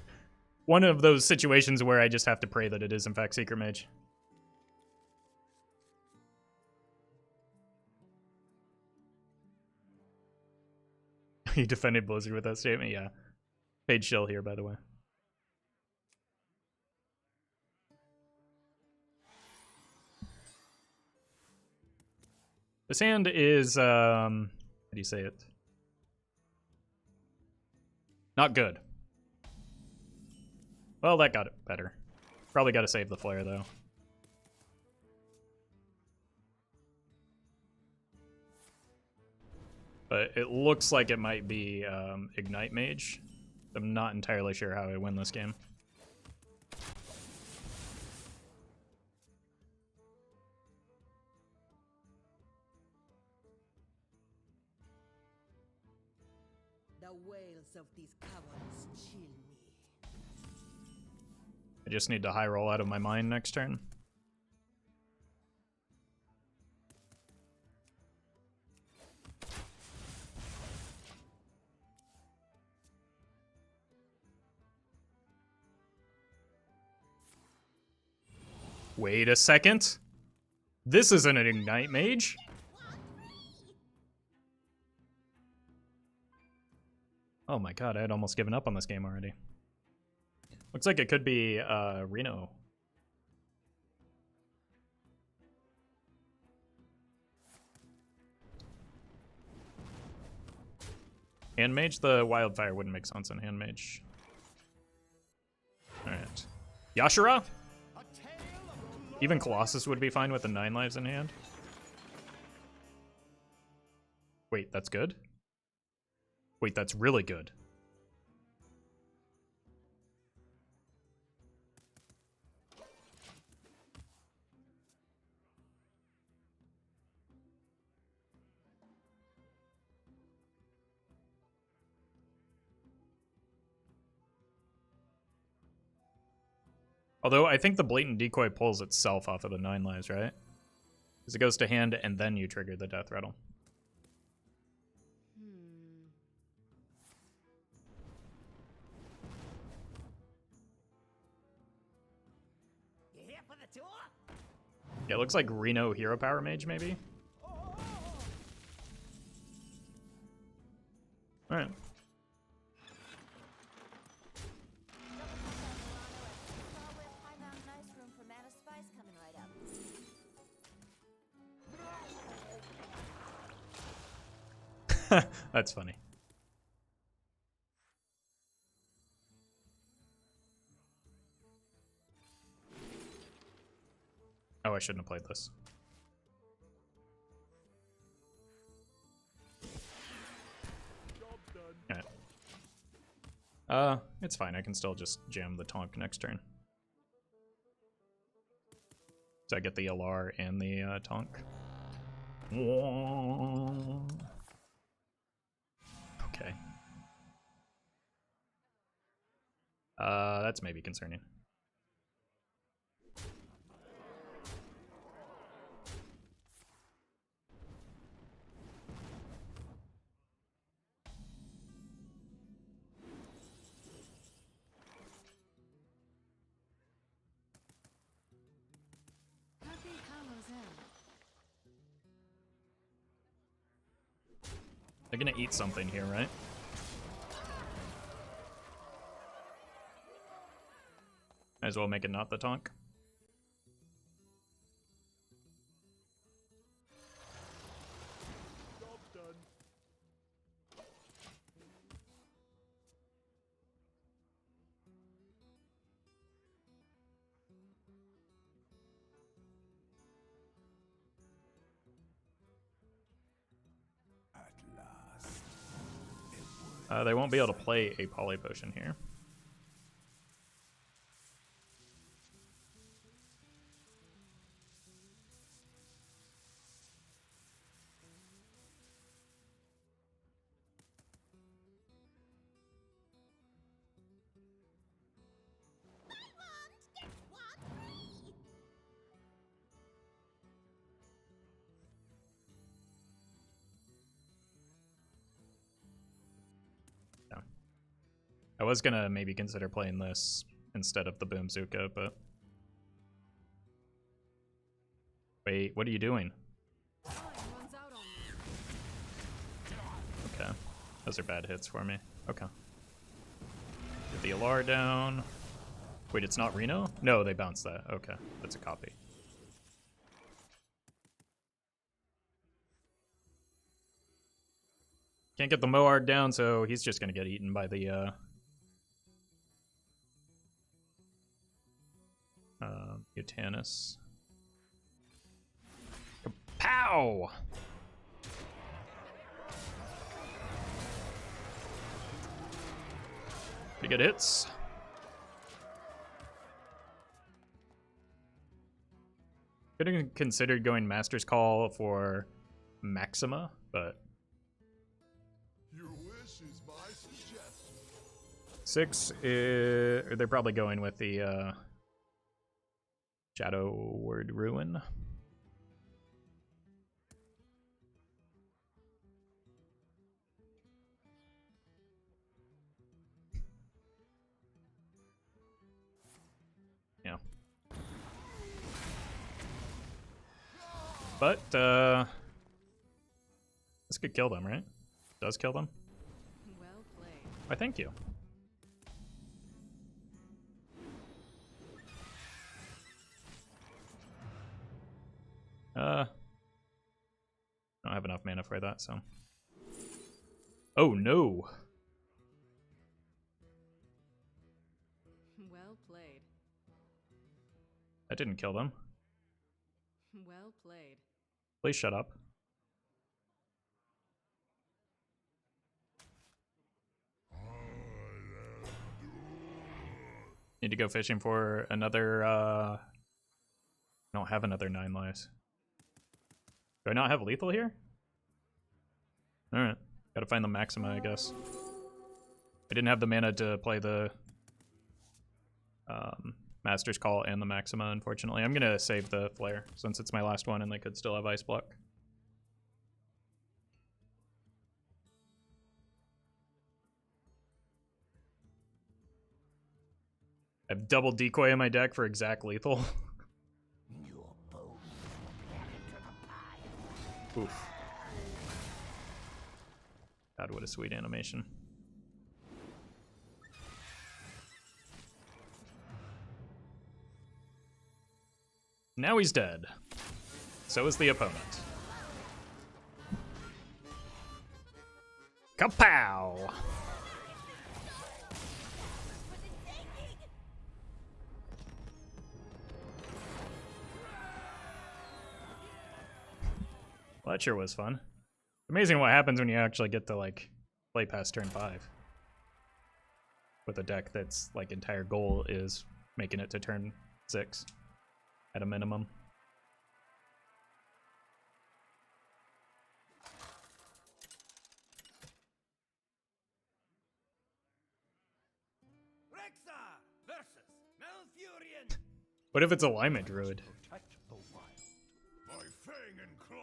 one of those situations where I just have to pray that it is in fact Secret Mage. You defended Blizzard with that statement? Yeah. Paid shill here, by the way. This hand is, how do you say it? Not good. Well, that got it better. Probably got to save the flare, though. But it looks like it might be Ignite Mage. I'm not entirely sure how I win this game. The wails of these cowards chill me. I just need to high roll out of my mind next turn. Wait a second. This isn't an Ignite Mage. Oh my god, I had almost given up on this game already. Looks like it could be Reno. Hand Mage? The Wildfire wouldn't make sense in Hand Mage. Alright. Yashara? Even Colossus would be fine with the 9 lives in hand. Wait, that's good? Wait, that's really good. Although I think the Blatant Decoy pulls itself off of the 9 lives, right? Because it goes to hand and then you trigger the Death Rattle. Yeah, it looks like Reno Hero Power Mage, maybe? Alright. That's funny. Oh, I shouldn't have played this. Alright. It's fine. I can still just jam the Tonk next turn. So I get the LR and the Tonk. Okay. That's maybe concerning. They're gonna eat something here, right? Might as well make it not the Tonk. They won't be able to play a Poly Potion here. I was gonna maybe consider playing this instead of the Boom-Zooka, but... Wait, what are you doing? Okay. Those are bad hits for me. Okay. Get the Alar down. Wait, it's not Reno? No, they bounced that. Okay, that's a copy. Can't get the Moarg down, so he's just gonna get eaten by the Utanus. Pow! Pretty good hits. Could have considered going Master's Call for Maxima, but... Your wish is my suggestion. 6 is... They're probably going with the Shadow Word Ruin. Yeah. But, this could kill them, right? Does kill them? Well played. Why, thank you. I don't have enough mana for that, so. Oh no! Well played. That didn't kill them. Well played. Please shut up. Need to go fishing for another, I don't have another 9 lives. Do I not have lethal here? Alright. Gotta find the Maxima, I guess. I didn't have the mana to play the Master's Call and the Maxima, unfortunately. I'm gonna save the Flare, since it's my last one and they could still have Ice Block. I have double Decoy in my deck for exact lethal. Oof. God, what a sweet animation. Now he's dead. So is the opponent. Kapow! Well, that sure was fun. Amazing what happens when you actually get to, like, play past turn 5. With a deck that's, like, entire goal is making it to turn 6. At a minimum. Rexxar versus Malfurion. What if it's Alignment Druid? Protect the wild. By fang and claw.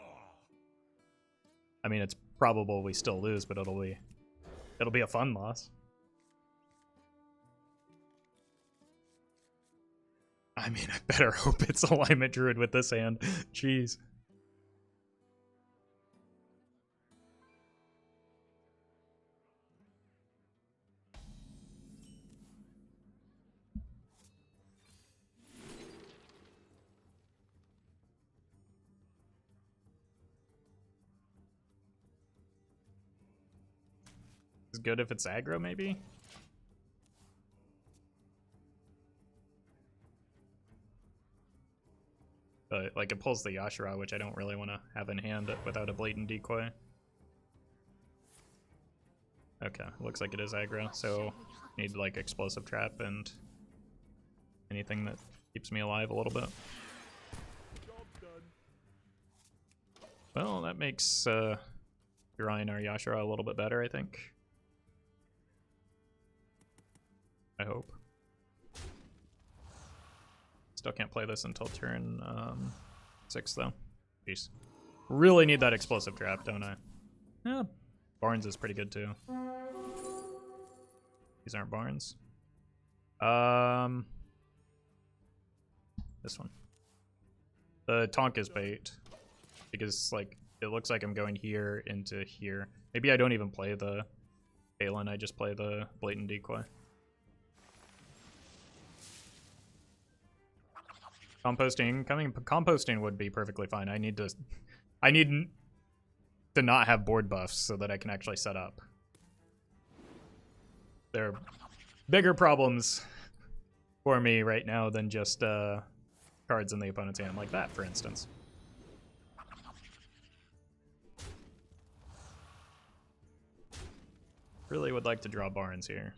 I mean, it's probable we still lose, but it'll be a fun loss. I mean, I better hope it's Alignment Druid with this hand. Jeez. It's good if it's aggro, maybe? But, like, it pulls the Yashara, which I don't really want to have in hand without a Blatant Decoy. Okay, looks like it is aggro, so need, like, Explosive Trap and anything that keeps me alive a little bit. Well, that makes drawing our Yashara a little bit better, I think. I hope. Still can't play this until turn 6, though. Jeez. Really need that Explosive Trap, don't I? Yeah, Barnes is pretty good, too. These aren't barns. This one. The Tonk is bait. Because, like, it looks like I'm going here into here. Maybe I don't even play the Balin, I just play the Blatant Decoy. Composting would be perfectly fine. I need to not have board buffs so that I can actually set up. There are bigger problems for me right now than just cards in the opponent's hand, like that, for instance. Really would like to draw barns here.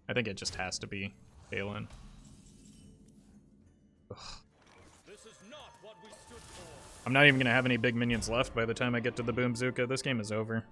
I think it just has to be Balin. This is not what we stood for. I'm not even gonna have any big minions left by the time I get to the Boom-Zooka. This game is over.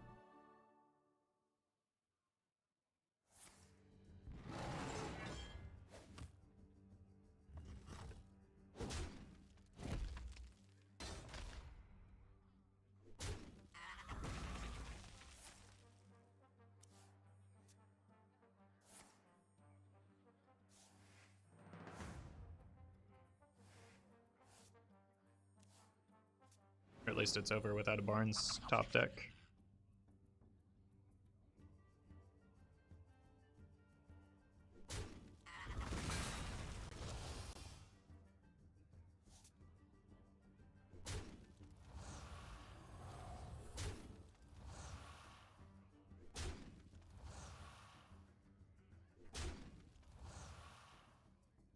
Or at least it's over without a Barnes top deck.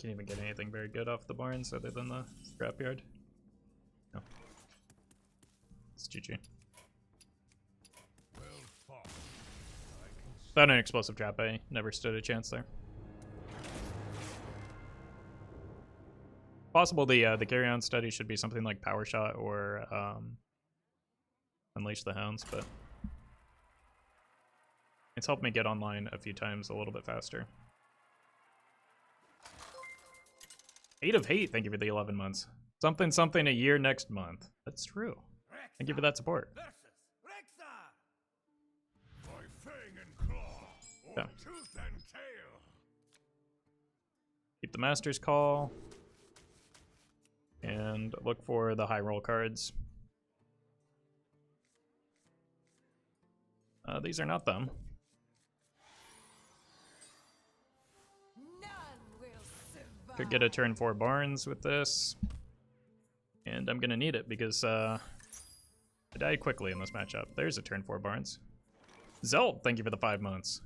Can't even get anything very good off the Barnes other than the Scrapyard. No. It's GG. Well fought. Without an explosive trap, I never stood a chance there. Possible the Carrion Studies should be something like Power Shot or Unleash the Hounds, but it's helped me get online a few times a little bit faster. 8 of Hate, thank you for the 11 months. Something something a year next month. That's true. Thank you for that support. Versus Rexxar. By fang and claw, or Yeah. tooth and tail. Keep the Master's Call. And look for the high roll cards. These are not them. None will survive. Could get a turn 4 Barnes with this. And I'm gonna need it because I die quickly in this matchup. There's a turn 4 Barnes. Zelt, thank you for the 5 months.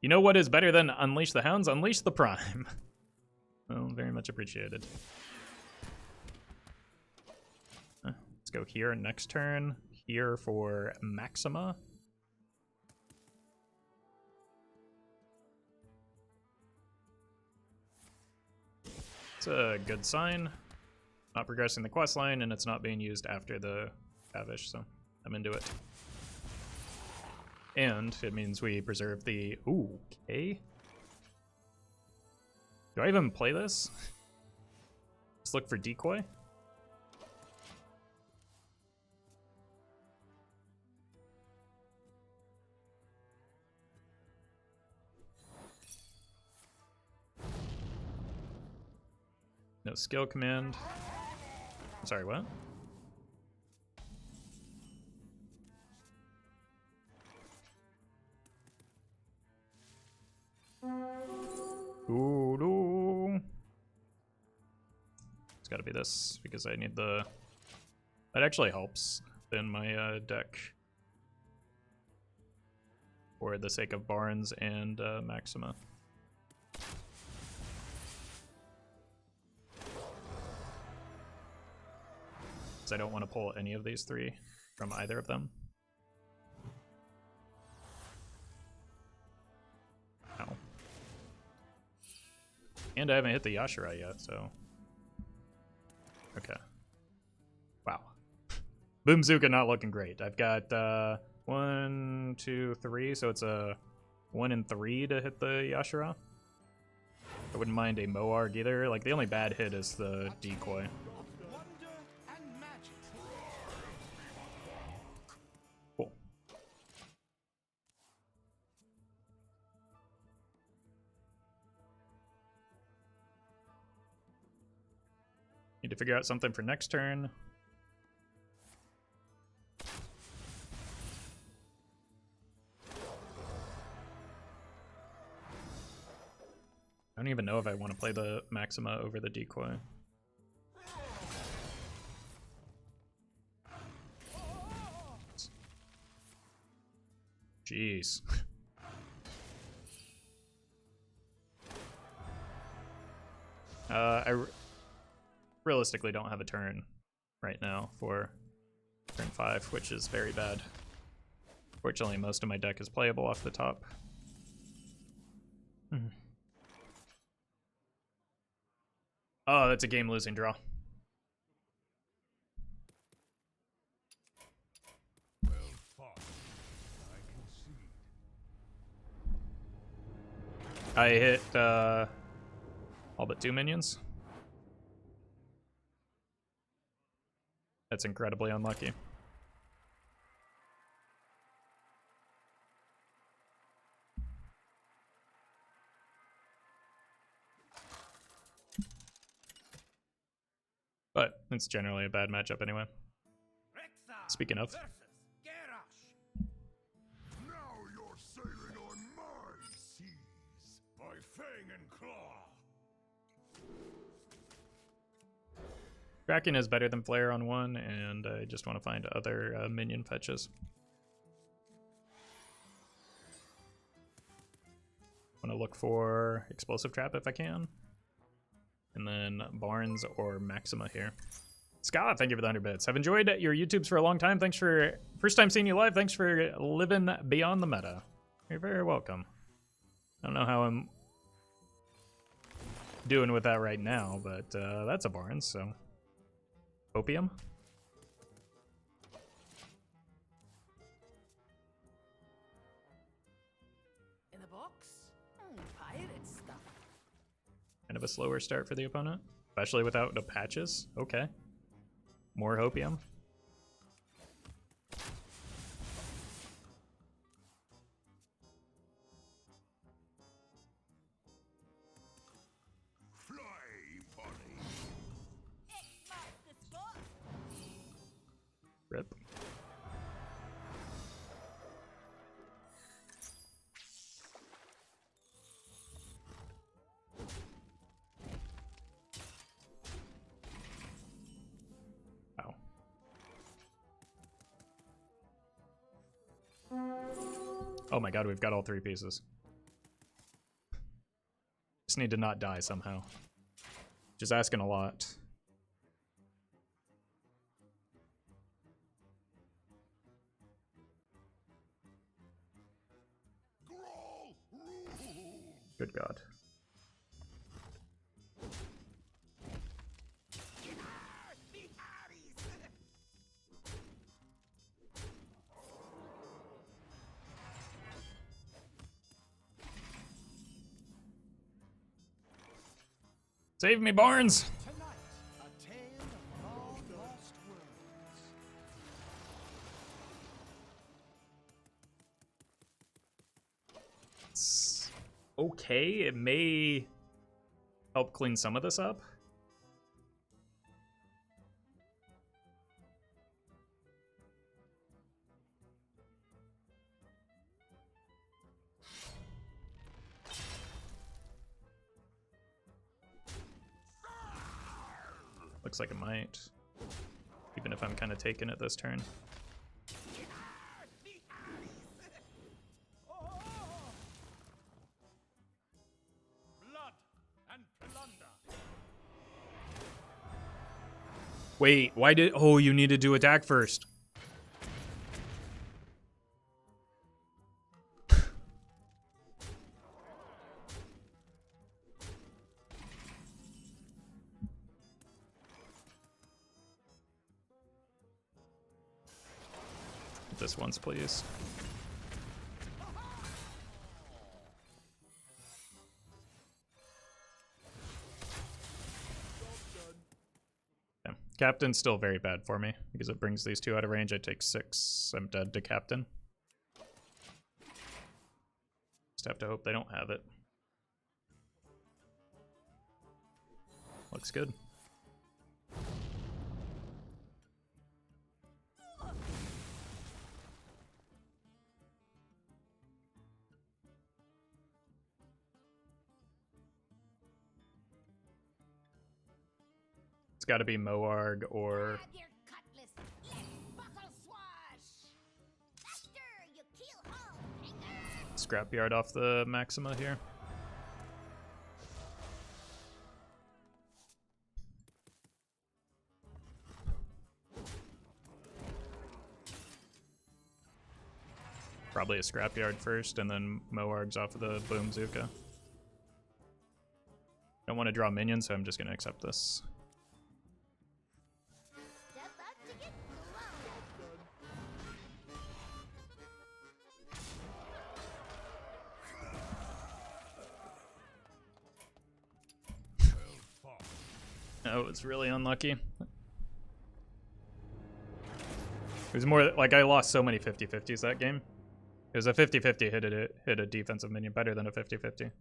You know what is better than Unleash the Hounds? Unleash the Prime. Well, very much appreciated. Let's go here next turn. Here for Maxima. It's a good sign. Not progressing the quest line, and it's not being used after the Bavish, so I'm into it. And it means we preserve the... Ooh, okay. Do I even play this? Just look for Decoy? No skill command. Sorry, what? Ooh, no. It's gotta be this, because I need the... That actually helps in my deck. For the sake of Barnes and Maxima. Because I don't want to pull any of these 3 from either of them. Ow. And I haven't hit the Yashara yet, so... Okay. Wow. Boom-Zooka not looking great. I've got 1, 2, 3, so it's a 1 and 3 to hit the Yashara. I wouldn't mind a Moarg either. Like, the only bad hit is the Decoy. Cool. Need to figure out something for next turn. I don't even know if I want to play the Maxima over the Decoy. Jeez. Realistically don't have a turn right now for turn 5, which is very bad. Fortunately, most of my deck is playable off the top. Oh, that's a game-losing draw. Well fought. I concede. I hit all but 2 minions. That's incredibly unlucky. But it's generally a bad matchup anyway. Rexxar Speaking of. versus Garrosh. Now you're sailing on my seas by fang and claw. Kraken is better than Flare on 1, and I just want to find other minion fetches. Want to look for Explosive Trap if I can. And then Barnes or Maxima here. Scott, thank you for the 100 bits. I've enjoyed your YouTubes for a long time. Thanks for first time seeing you live. Thanks for living beyond the meta. You're very welcome. I don't know how I'm doing with that right now, but that's a Barnes, so. Opium? In a box? Pirate stuff. Kind of a slower start for the opponent, especially without the patches. Okay. More Hopium. Fly, Polly. Rip. Wow. Oh my god, we've got all 3 pieces. Just need to not die somehow. Just asking a lot. Growl, rule. Good god. Save me, Barnes! Tonight, a tale of long-lost worlds. It's okay, it may help clean some of this up. Looks like it might, even if I'm kind of taking it this turn. Blood and plunder. Wait, why did... Oh, you need to do attack first. This once, please. Yeah. Captain's still very bad for me because it brings these 2 out of range. I take 6. I'm dead to Captain. Just have to hope they don't have it. Looks good. It's got to be Moarg or Grab your cutlass. Let's buckle swash. Faster, you keelhaul finger. Scrapyard off the Maxima here. Probably a Scrapyard first, and then Moarg's off of the Boom-Zooka. Don't want to draw minions, so I'm just going to accept this. Step up to get blown. Oh, it's really unlucky. It was more like I lost so many 50-50s that game. It was a 50-50 hit a defensive minion better than a 50-50.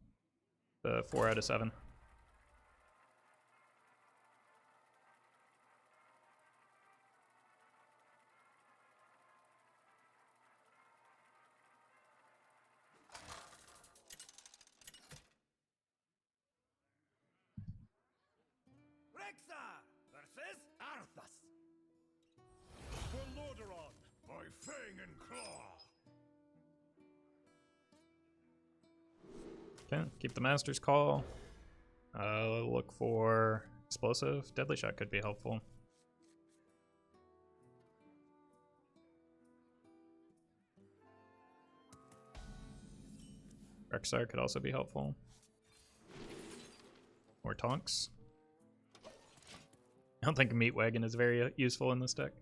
The 4 out of 7. Rexxar versus Arthas. For Lordaeron by Fang and Claw. Okay, keep the Master's Call. Look for Explosive. Deadly Shot could be helpful. Rexxar could also be helpful. Or Tonks. I don't think Meat Wagon is very useful in this deck.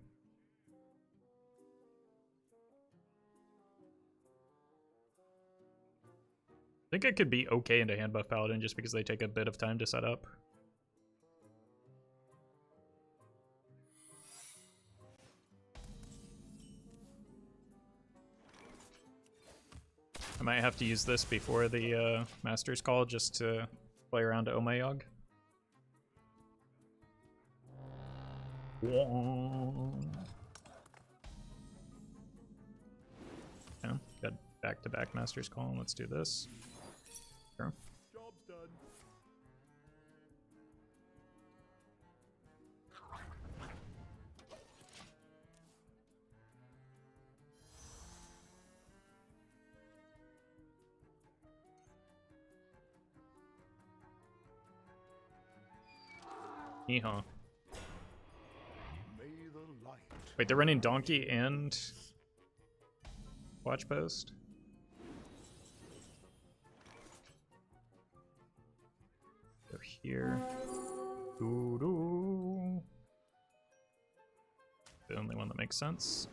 I think it could be okay into Hand Buff Paladin just because they take a bit of time to set up. I might have to use this before the Master's Call just to play around to Omayog. Yeah, got back-to-back Master's Call. Let's do this. Sure. Job's done. Yeehaw. May the light. Wait, they're running Donkey and Watch Post? Go here. Doo-doo. The only one that makes sense.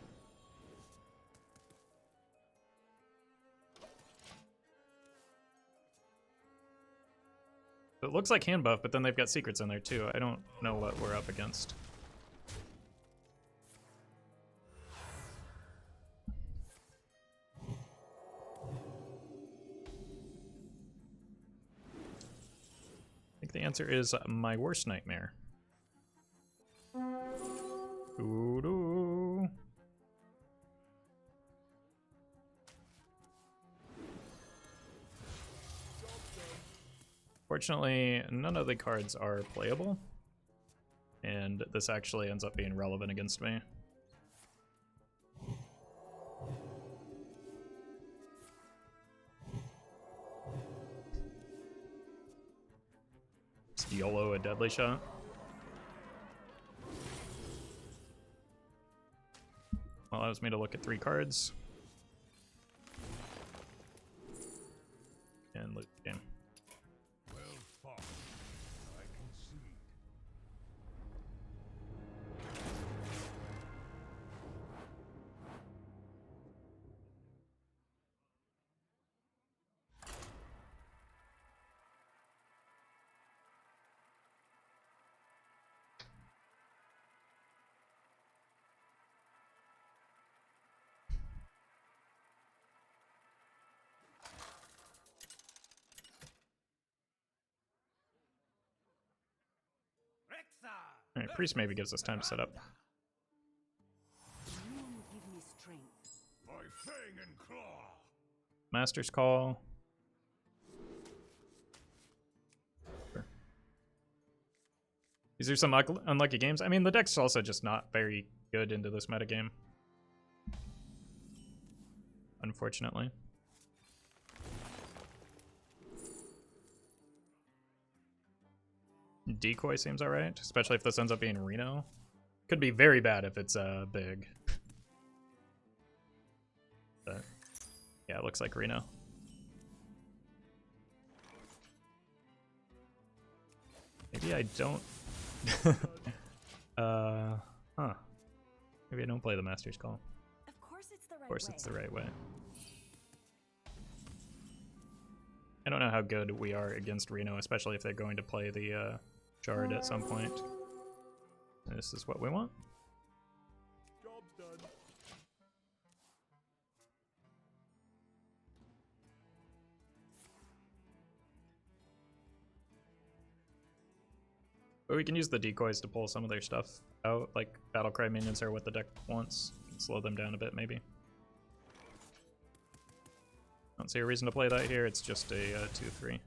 It looks like hand buff, but then they've got secrets in there too. I don't know what we're up against. I think the answer is my worst nightmare. Doo-doo. Fortunately, none of the cards are playable, and this actually ends up being relevant against me. Just YOLO a Deadly Shot. Allows me to look at 3 cards. And loot the game. Well fought. I concede. Rexxar. Alright, Priest maybe gives us time to set up. You give me strength. By Fang and Claw. Master's Call. Sure. These are some unlucky games. I mean, the deck's also just not very good into this metagame. Unfortunately. Decoy seems alright, especially if this ends up being Reno. Could be very bad if it's big. But yeah, it looks like Reno. Maybe I don't. Huh. Maybe I don't play the Master's Call. Of course it's the right way. Of course it's the right way. I don't know how good we are against Reno, especially if they're going to play the Shard at some point. This is what we want. Job's done. But we can use the decoys to pull some of their stuff out, like Battlecry minions are what the deck wants. Slow them down a bit, maybe. Don't see a reason to play that here, it's just a 2-3.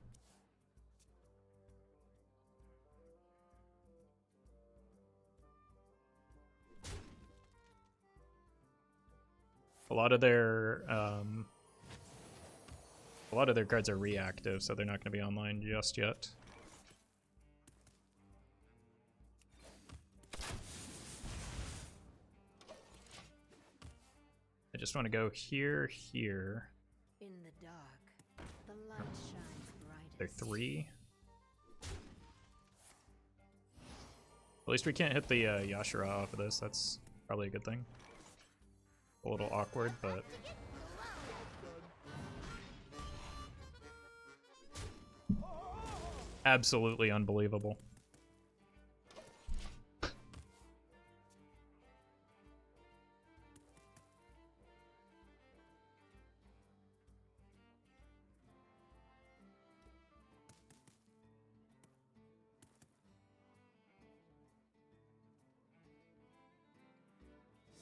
A lot of their cards are reactive, so they're not going to be online just yet. I just want to go here, here. In the dark, the light shines bright. They're 3. At least we can't hit the Yashara off of this. That's probably a good thing. A little awkward, but absolutely unbelievable.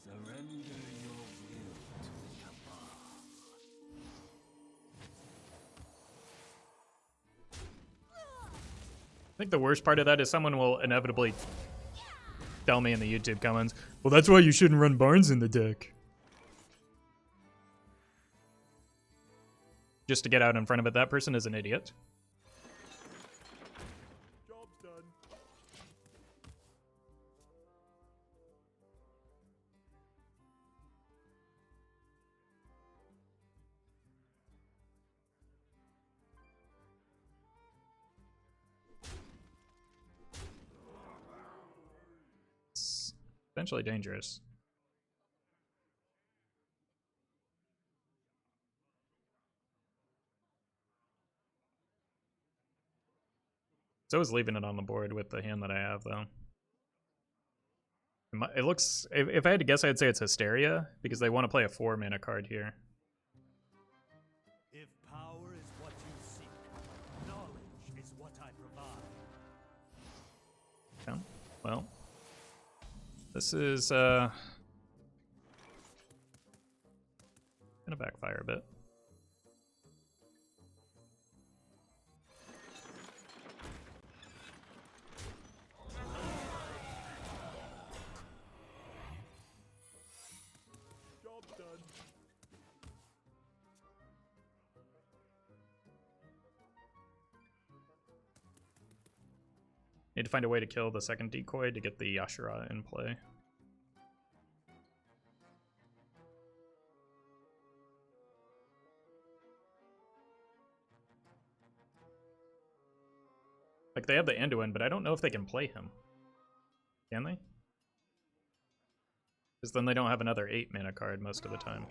Surrender your will to Cabal. I think the worst part of that is someone will inevitably tell me in the YouTube comments, well, that's why you shouldn't run Barnes in the deck. Just to get out in front of it, that person is an idiot. Job's done. It's potentially dangerous. It's always leaving it on the board with the hand that I have, though. It looks... If I had to guess, I'd say it's Hysteria, because they want to play a 4-mana card here. If power is what you seek, knowledge is what I provide. Okay. Well, this is gonna backfire a bit. Job's done. Need to find a way to kill the second decoy to get the Yashara in play. Like, they have the Anduin, but I don't know if they can play him. Can they? Because then they don't have another 8-mana card most of the time.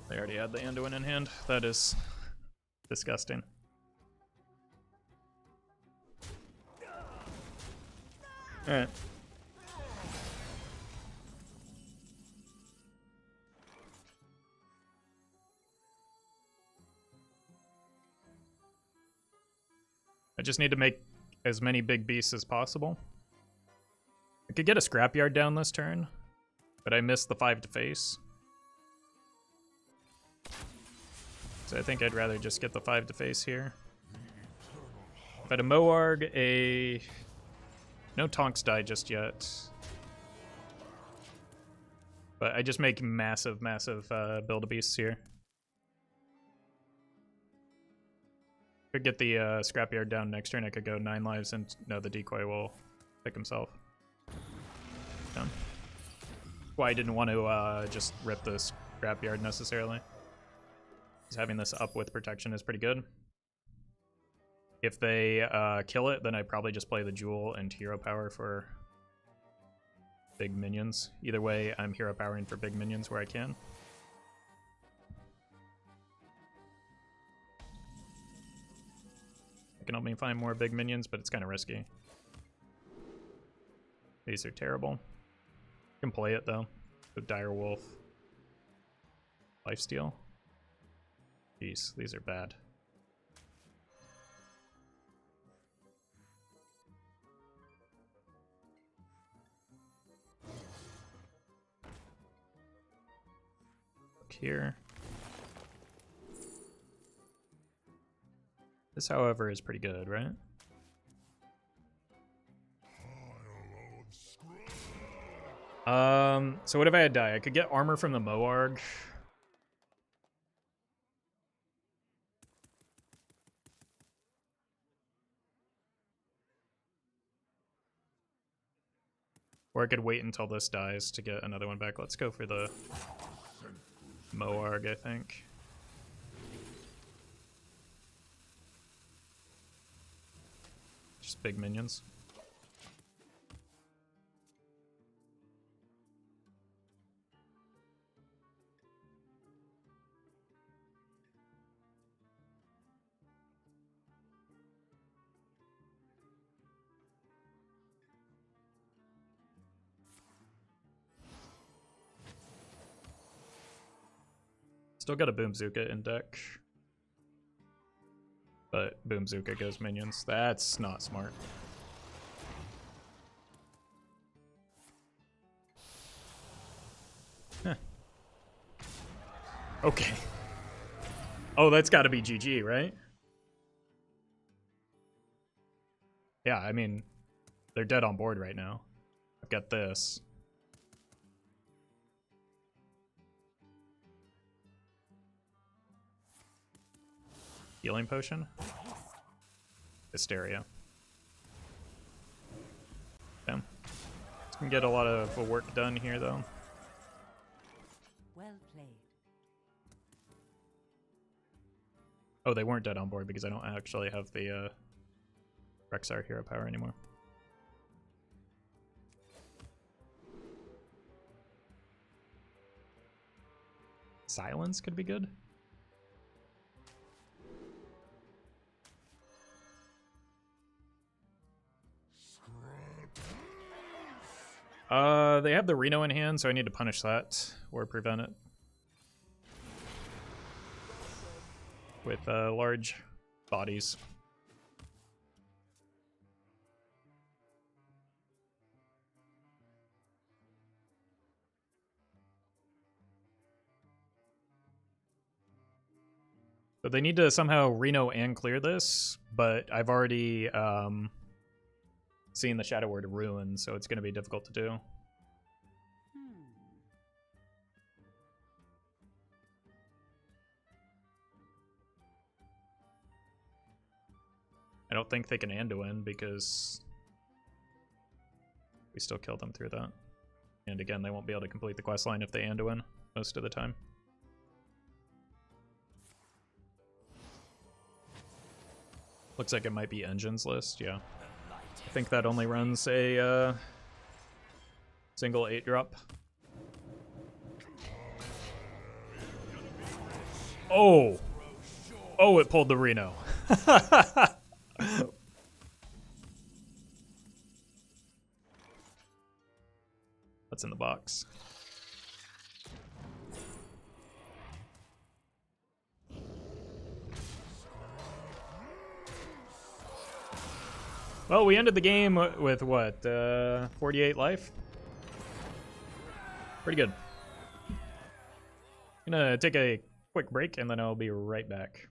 They already had the Anduin in hand. That is disgusting. Alright. I just need to make as many big beasts as possible. I could get a Scrapyard down this turn, but I missed the 5 to face. So I think I'd rather just get the 5 to face here. If But a Moarg, no Tonks died just yet. But I just make massive Build-A-Beasts here. Could get the Scrapyard down next turn. I could go 9 lives and no, the Decoy will pick himself. Down. Why I didn't want to just rip the Scrapyard necessarily. Because having this up with protection is pretty good. If they kill it, then I probably just play the Jewel and Hero Power for big minions. Either way, I'm Hero Powering for big minions where I can. It can help me find more big minions, but it's kind of risky. These are terrible. Can play it though. The Dire Wolf. Lifesteal. Jeez, these are bad. Look here. This, however, is pretty good, right? So what if I had die? I could get armor from the Moarg. Or I could wait until this dies to get another one back. Let's go for the Moarg, I think. Just big minions. Still got a Boom-Zooka in deck. But Boom-Zooka goes minions. That's not smart. Huh. Okay. Oh, that's gotta be GG, right? Yeah, I mean, they're dead on board right now. I've got this. Healing potion? Hysteria. Okay. This can get a lot of work done here, though. Well played. Oh, they weren't dead on board because I don't actually have the Rexxar hero power anymore. Silence could be good. They have the Reno in hand, so I need to punish that or prevent it with large bodies. So they need to somehow Reno and clear this, but I've already seen the Shadow Word Ruin, so it's going to be difficult to do. I don't think they can Anduin because we still kill them through that. And again, they won't be able to complete the quest line if they Anduin most of the time. Looks like it might be Engines list, yeah. I think that only runs a single 8-drop. Oh! Oh, it pulled the Reno. What's in the box? Well, we ended the game with what, 48 life? Pretty good. I'm gonna take a quick break and then I'll be right back.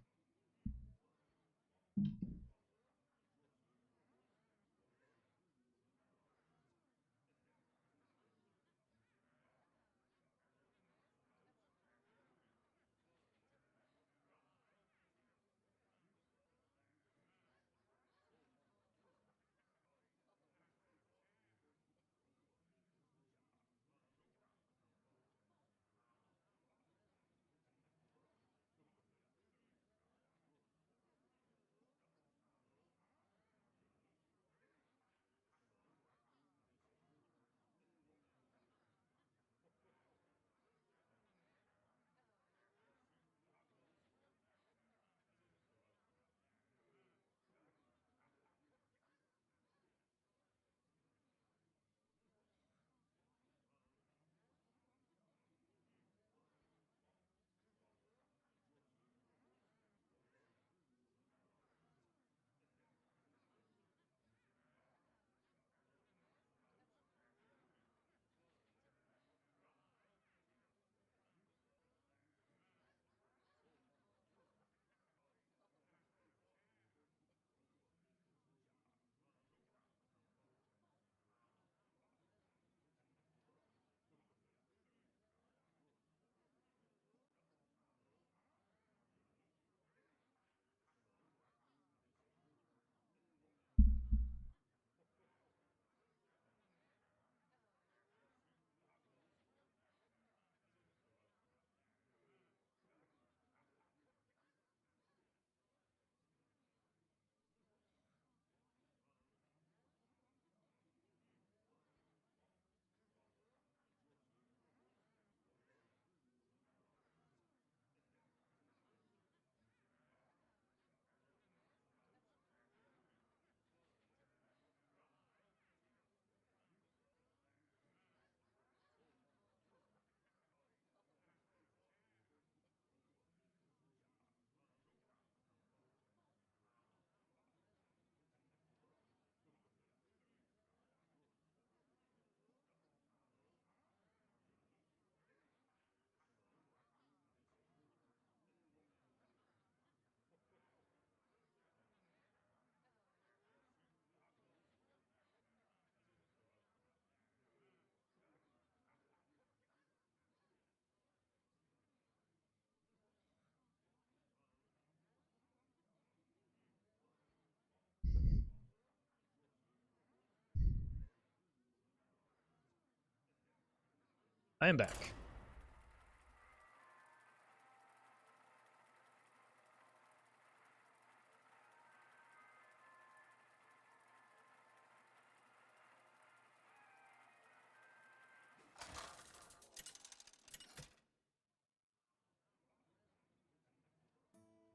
I am back.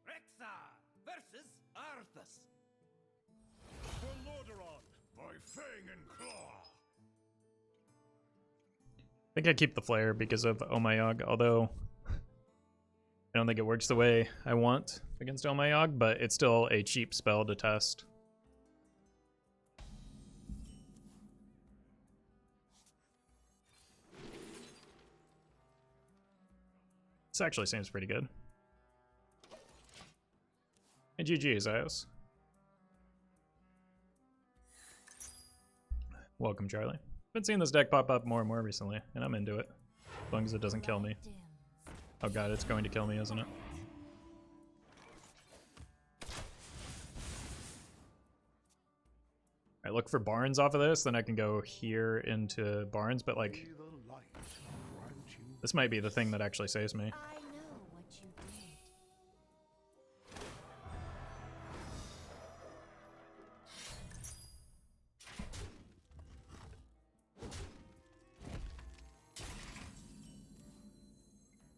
Rexxar versus Arthas. For Lordaeron by Fang and Claw. I think I keep the flare because of Omayog, although I don't think it works the way I want against Omayog, but it's still a cheap spell to test. This actually seems pretty good. And GG's, Ios. Welcome, Charlie. Been seeing this deck pop up more and more recently, and I'm into it. As long as it doesn't kill me. Oh god, it's going to kill me, isn't it? I look for Barnes off of this, then I can go here into Barnes, but like, this might be the thing that actually saves me. I know what you did.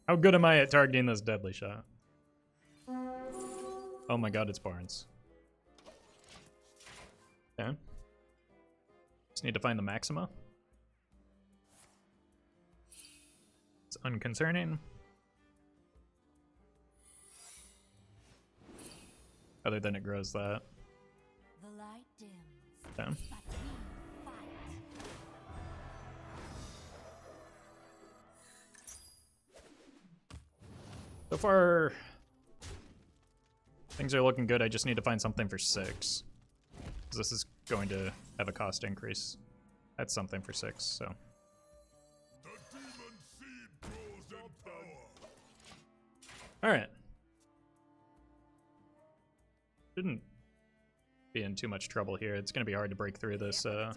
How good am I at targeting this deadly shot? Oh my god, it's Barnes. Okay. Just need to find the Maxima. It's unconcerning. Other than it grows that. The light dims, Okay. but we fight. So far, things are looking good. I just need to find something for 6. 'Cause this is going to have a cost increase. That's something for 6, so. The demon seed grows in power. Alright. Shouldn't be in too much trouble here. It's going to be hard to break through this. Ugh.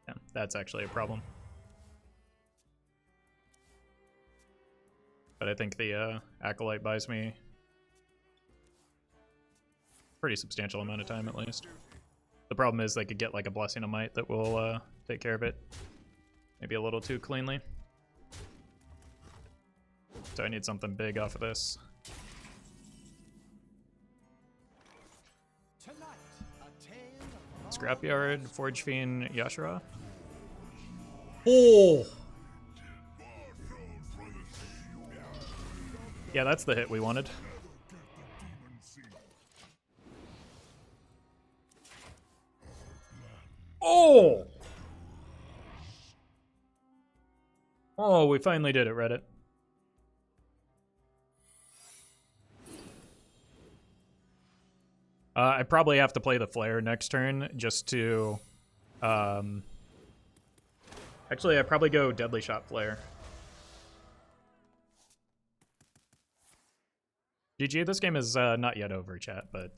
Yeah, that's actually a problem. But I think the Acolyte buys me a pretty substantial amount of time at least. The problem is they could get like a Blessing of Might that will take care of it. Maybe a little too cleanly. So I need something big off of this. Scrapyard, Forgefiend, Yashara. Oh! Yeah, that's the hit we wanted. Oh! Oh, we finally did it, Reddit. I probably have to play the Flare next turn just to... Actually, I probably go Deadly Shot Flare. GG, this game is not yet over, chat, but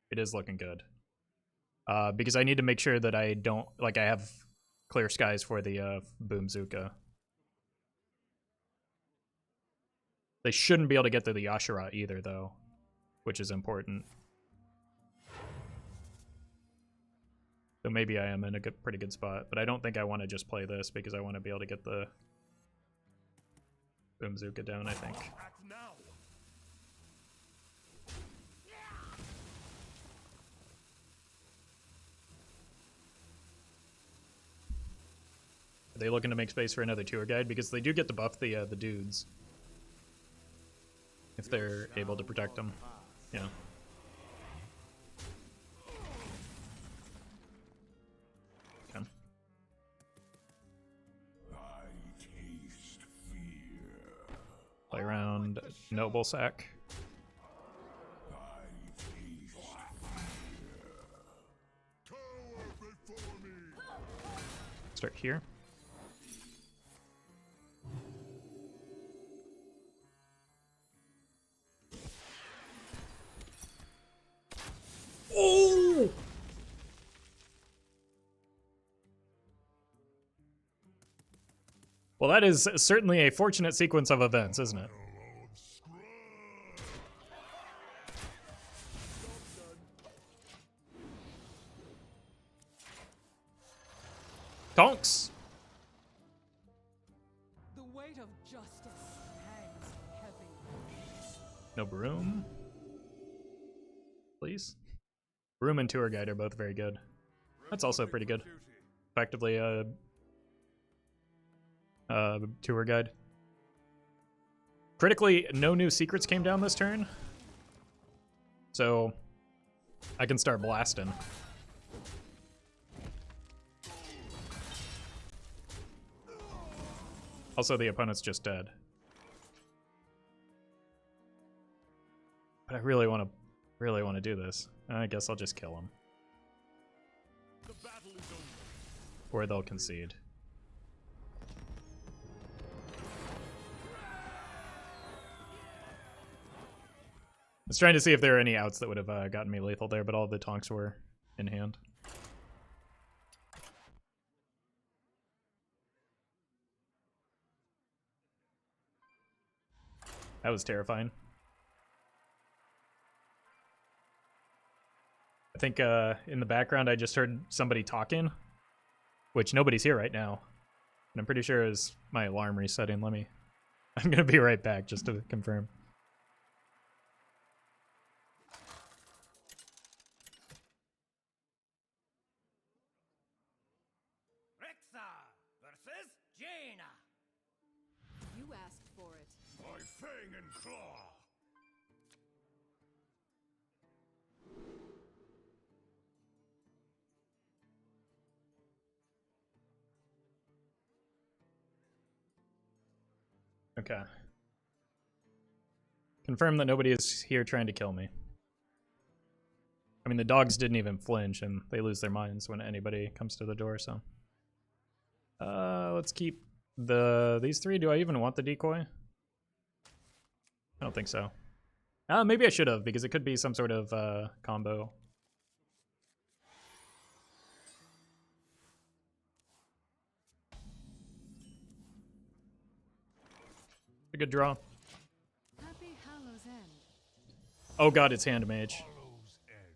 it is looking good. Because I need to make sure that I don't... Like, I have clear skies for the Boom-Zooka. They shouldn't be able to get to the Yashara either, though, which is important. So maybe I am in a pretty good spot, but I don't think I want to just play this because I want to be able to get the Boom-Zooka down, I think. Act now. Are they looking to make space for another tour guide? Because they do get to buff the dudes. If they're able to protect them. Yeah. Okay. I taste fear. Play around Noble Sack. I taste fear. Cower before me. Start here. Oh! Well, that is certainly a fortunate sequence of events, isn't it? Tonks! The weight of justice hangs heavy. No broom. Please. Broom and tour guide are both very good. That's also pretty good. Effectively a tour guide. Critically, no new secrets came down this turn. So I can start blasting. Also, the opponent's just dead. But I really want to do this. I guess I'll just kill him. The battle is over. Or they'll concede. I was trying to see if there were any outs that would have gotten me lethal there, but all the tonks were in hand. That was terrifying. I think in the background I just heard somebody talking, which nobody's here right now. And I'm pretty sure it was my alarm resetting. I'm gonna be right back just to confirm. Rexxar versus Jaina. You asked for it. By fang and claw. Okay. Confirm that nobody is here trying to kill me. I mean, the dogs didn't even flinch, and they lose their minds when anybody comes to the door, so. Let's keep these three. Do I even want the decoy? I don't think so. Maybe I should have, because it could be some sort of combo. A good draw. Happy Hallows End. Oh god, it's hand mage.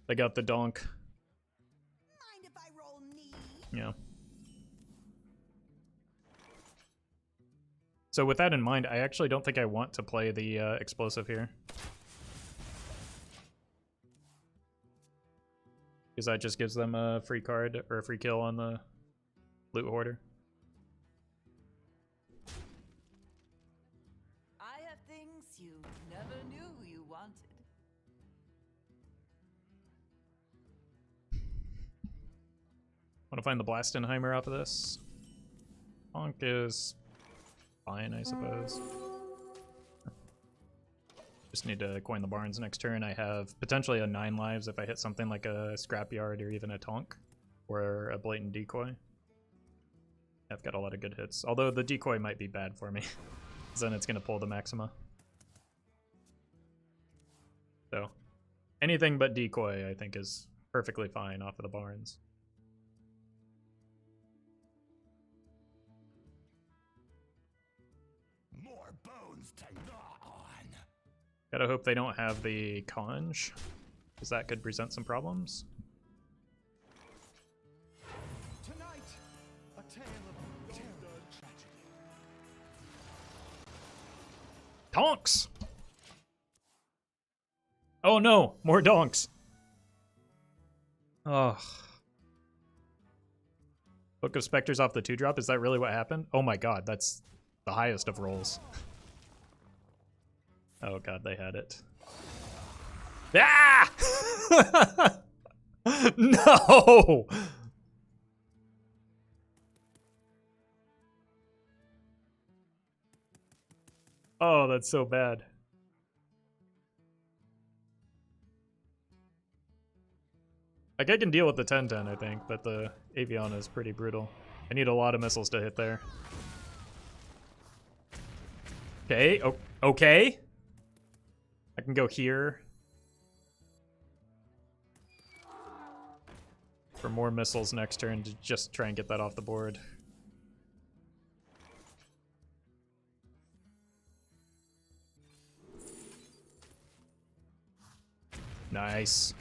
They got the donk. Mind if I roll knee? Yeah. So with that in mind, I actually don't think I want to play the explosive here. Because that just gives them a free card or a free kill on the loot hoarder. I have things you never knew you wanted. Want to find the Blastenheimer off of this? Tonk is fine, I suppose. Just need to coin the barns next turn. I have potentially a 9 lives if I hit something like a Scrapyard or even a Tonk or a Blatant Decoy. I've got a lot of good hits, although the decoy might be bad for me, because then it's going to pull the Maxima. So anything but decoy I think is perfectly fine off of the barns. More bones to gnaw on. Gotta hope they don't have the conj, because that could present some problems. Tonight, a tale of terror tragedy. Tonks! Oh no, more donks. Oh. Book of Specters off the 2-drop, is that really what happened? Oh my god, that's the highest of rolls. Oh god, they had it. Ah! No! Oh, that's so bad. Like, I can deal with the 10-10, I think, but the Aviana is pretty brutal. I need a lot of missiles to hit there. Okay, okay. I can go here. For more missiles next turn to just try and get that off the board. Nice.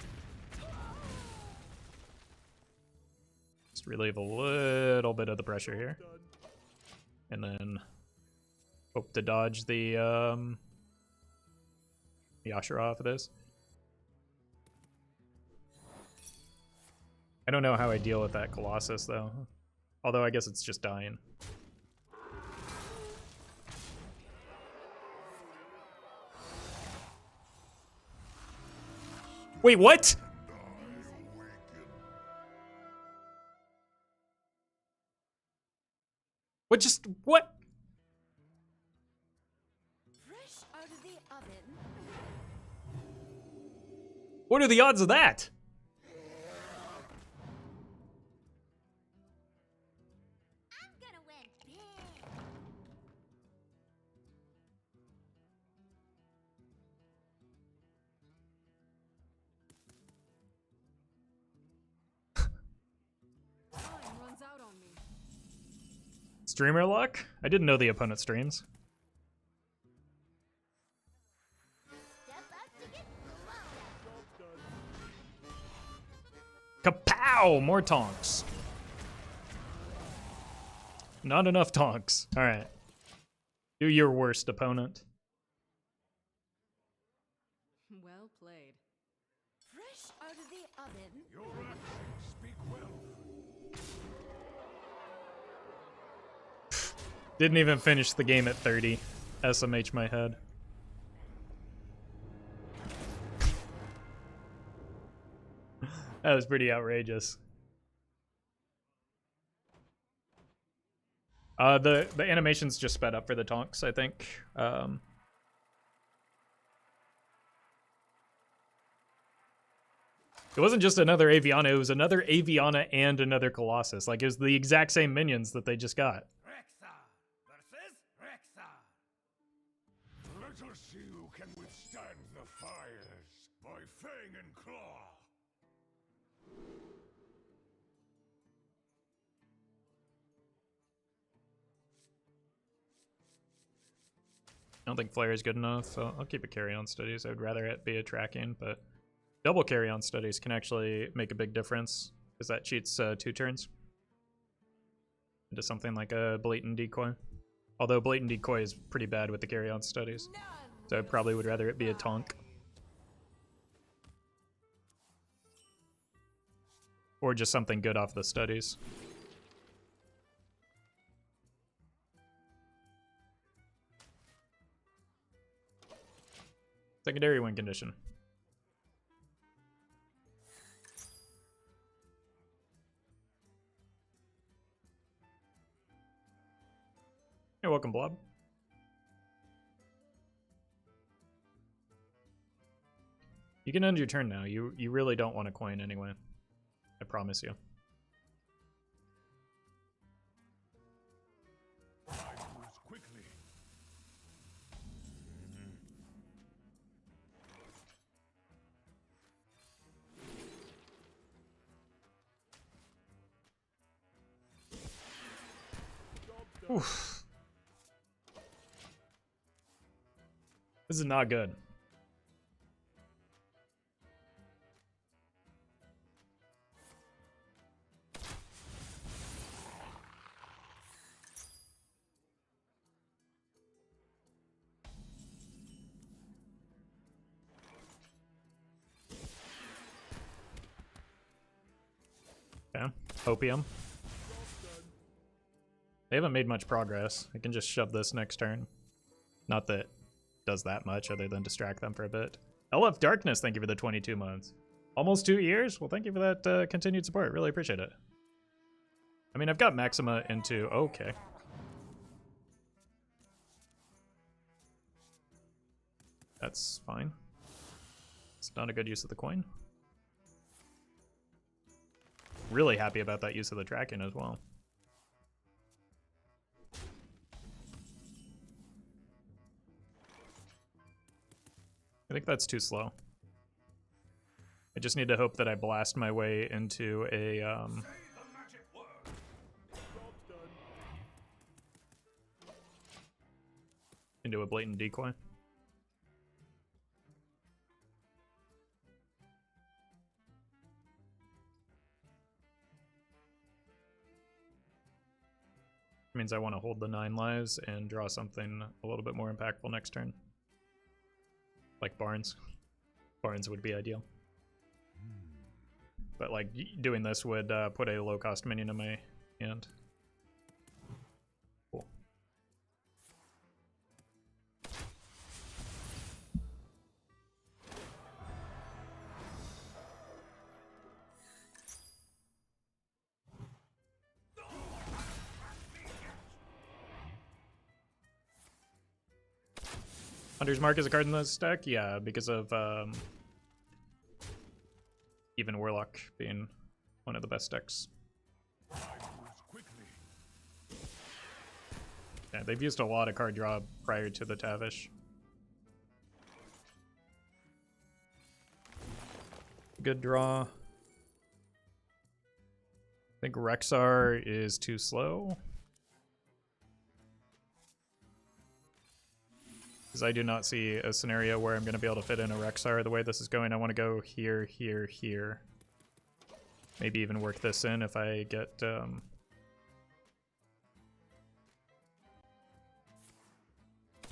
Just relieve a little bit of the pressure here. And then hope to dodge the Yashara off of this. I don't know how I deal with that Colossus though. Although I guess it's just dying. Wait, what? What just, what? Fresh out of the oven. What are the odds of that? I'm gonna win big. Time runs out on me. Streamer luck? I didn't know the opponent streams. Step up to get Kapow! More tonks. Not enough tonks. Alright. Do your worst, opponent. Well played. fresh out of the oven. Your actions speak well. Didn't even finish the game at 30. SMH my head. That was pretty outrageous. The animations just sped up for the tonks, I think. It wasn't just another Aviana, it was another Aviana and another Colossus. Like, it was the exact same minions that they just got. Rexxar versus Rexxar. Let us see who can withstand the fires by fang and claw. I don't think Flare is good enough, so I'll keep a Carrion Studies. I would rather it be a tracking, but double Carrion Studies can actually make a big difference, because that cheats 2 turns into something like a Blatant Decoy. Although Blatant Decoy is pretty bad with the Carrion Studies, so I probably would rather it be a Tonk. Or just something good off the studies. Secondary win condition. Hey, welcome, Blob. You can end your turn now. You really don't want a coin anyway. I promise you. I moves quickly. Oof. This is not good. Okay, opium. They haven't made much progress. I can just shove this next turn. Not that it does that much other than distract them for a bit. LF Darkness, thank you for the 22 months. Almost 2 years? Well, thank you for that continued support. Really appreciate it. I mean, I've got Maxima into... Okay. That's fine. It's not a good use of the coin. Really happy about that use of the tracking as well. I think that's too slow. I just need to hope that I blast my way into a into a Blatant Decoy. Means I want to hold the 9 lives and draw something a little bit more impactful next turn. Like Barnes. Barnes would be ideal. But like doing this would put a low cost minion in my hand. Cool. Hunter's Mark is a card in this deck? Yeah, because of even Warlock being one of the best decks. Yeah, they've used a lot of card draw prior to the Tavish. Good draw. I think Rexxar is too slow. Because I do not see a scenario where I'm going to be able to fit in a Rexxar the way this is going. I want to go here, here, here. Maybe even work this in if I get...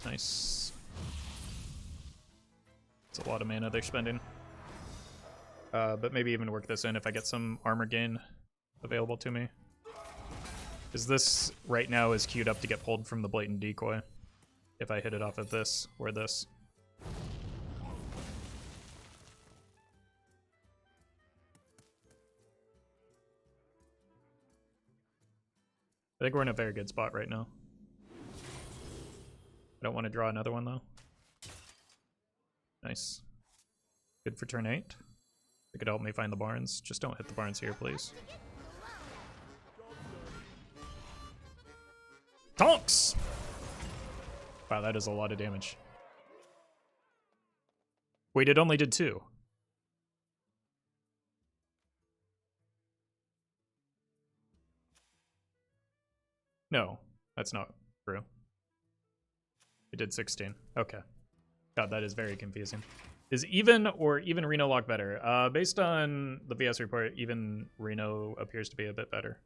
Nice. It's a lot of mana they're spending. But maybe even work this in if I get some armor gain available to me. Because this right now is queued up to get pulled from the Blatant Decoy. If I hit it off of this or this. I think we're in a very good spot right now. I don't want to draw another one though. Nice. Good for turn 8. It could help me find the barns. Just don't hit the barns here, please. Tonks! Wow, that is a lot of damage. Wait, it only did 2. No, that's not true. It did 16. Okay. God, that is very confusing. Is even or even Reno lock better? Based on the VS report, even Reno appears to be a bit better.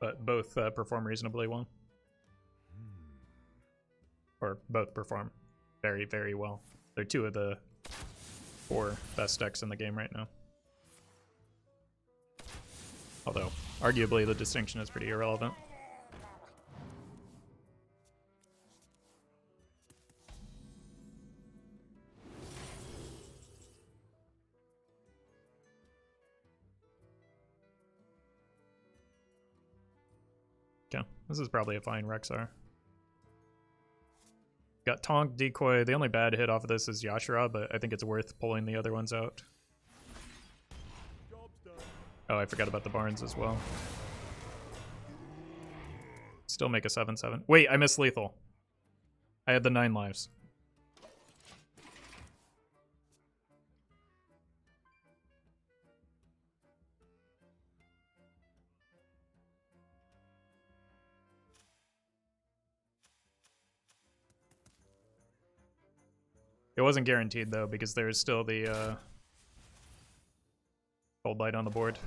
But both perform reasonably well. Or both perform very, very well. They're 2 of the 4 best decks in the game right now. Although, arguably, the distinction is pretty irrelevant. Okay, this is probably a fine Rexxar. Got Tonk, Decoy. The only bad hit off of this is Yashara, but I think it's worth pulling the other ones out. Oh, I forgot about the Barns as well. Still make a 7/7. Wait, I missed lethal. I had the 9 lives. It wasn't guaranteed though, because there's still the gold light on the board.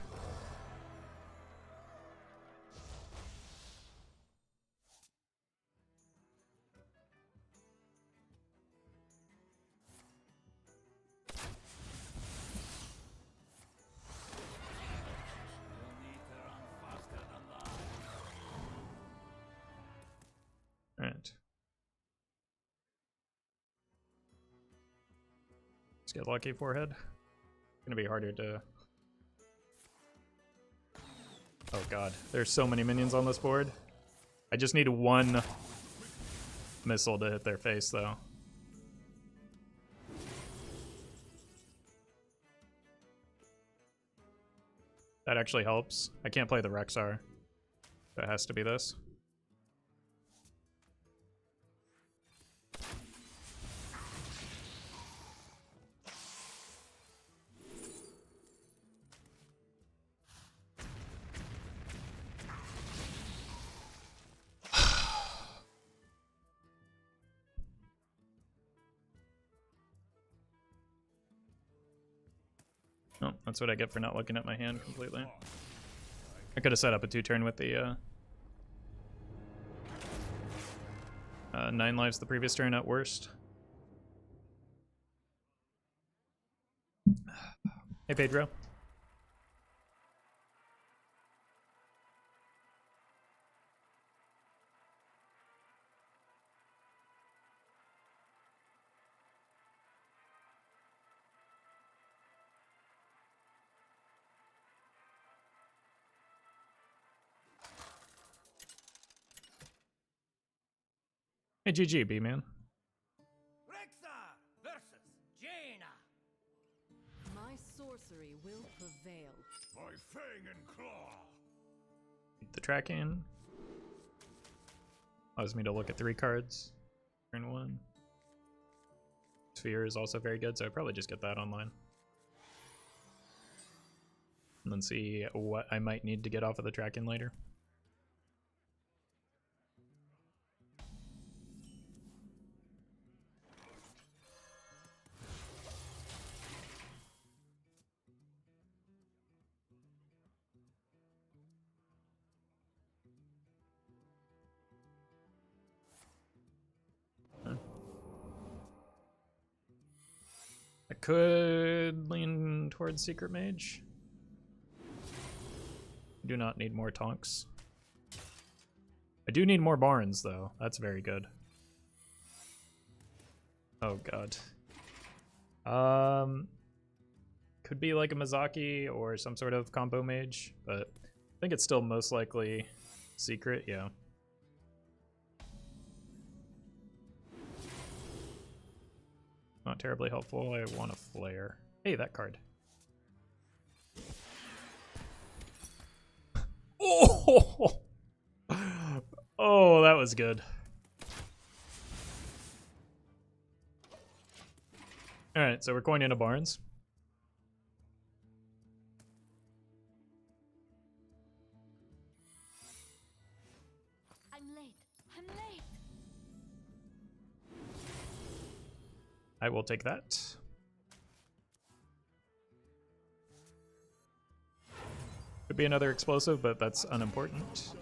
Alright. Let's get lucky forehead. Gonna be harder to... Oh god, there's so many minions on this board. I just need 1 missile to hit their face though. That actually helps. I can't play the Rexxar. So it has to be this. Oh, that's what I get for not looking at my hand completely. I could have set up a 2-turn with the 9 lives the previous turn at worst. Hey, Pedro. Hey, GG, B-man. Rexxar versus Jaina. My sorcery will prevail. By fang and claw. The tracking allows me to look at 3 cards. Turn 1. Sphere is also very good, so I'd probably just get that online. And then see what I might need to get off of the tracking later. I could lean towards Secret Mage. Do not need more Tonks. I do need more Barns, though. That's very good. Oh, God. Could be like a Mizaki or some sort of combo mage, but I think it's still most likely Secret, yeah. Not terribly helpful. I want a flare. Hey, that card. Oh! Oh, that was good. Alright, so we're going into Barnes. I'm late. I'm late. I will take that. Could be another explosive, but that's unimportant.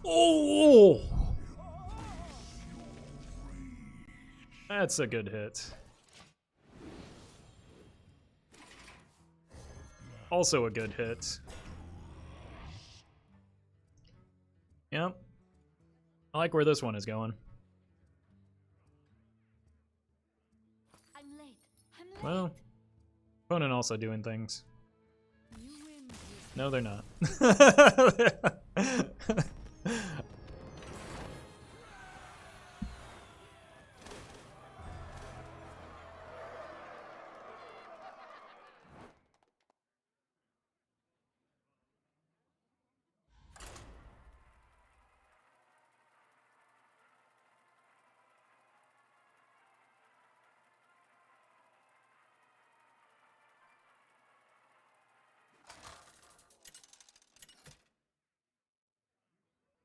Oh! That's a good hit. Also a good hit. Yep. I like where this one is going. I'm late. I'm late. Well, opponent also doing things. You win this. No, they're not.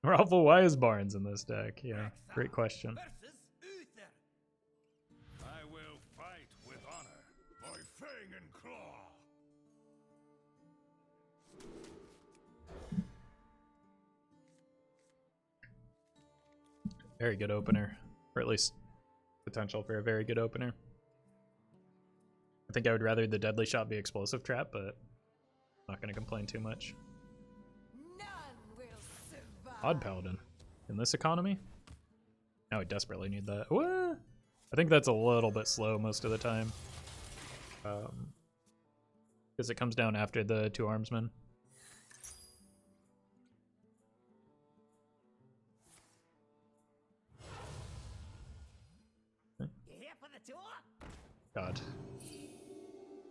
Roffle, why is Barnes in this deck? Yeah, great question. Versus Uther. I will fight with honor. By fang and claw. Very good opener. Or at least potential for a very good opener. I think I would rather the Deadly Shot be Explosive Trap, but I'm not going to complain too much. None will survive. Odd Paladin. In this economy? Now I desperately need that. What? I think that's a little bit slow most of the time. Because it comes down after the 2 Armsmen. You here for the tour? God.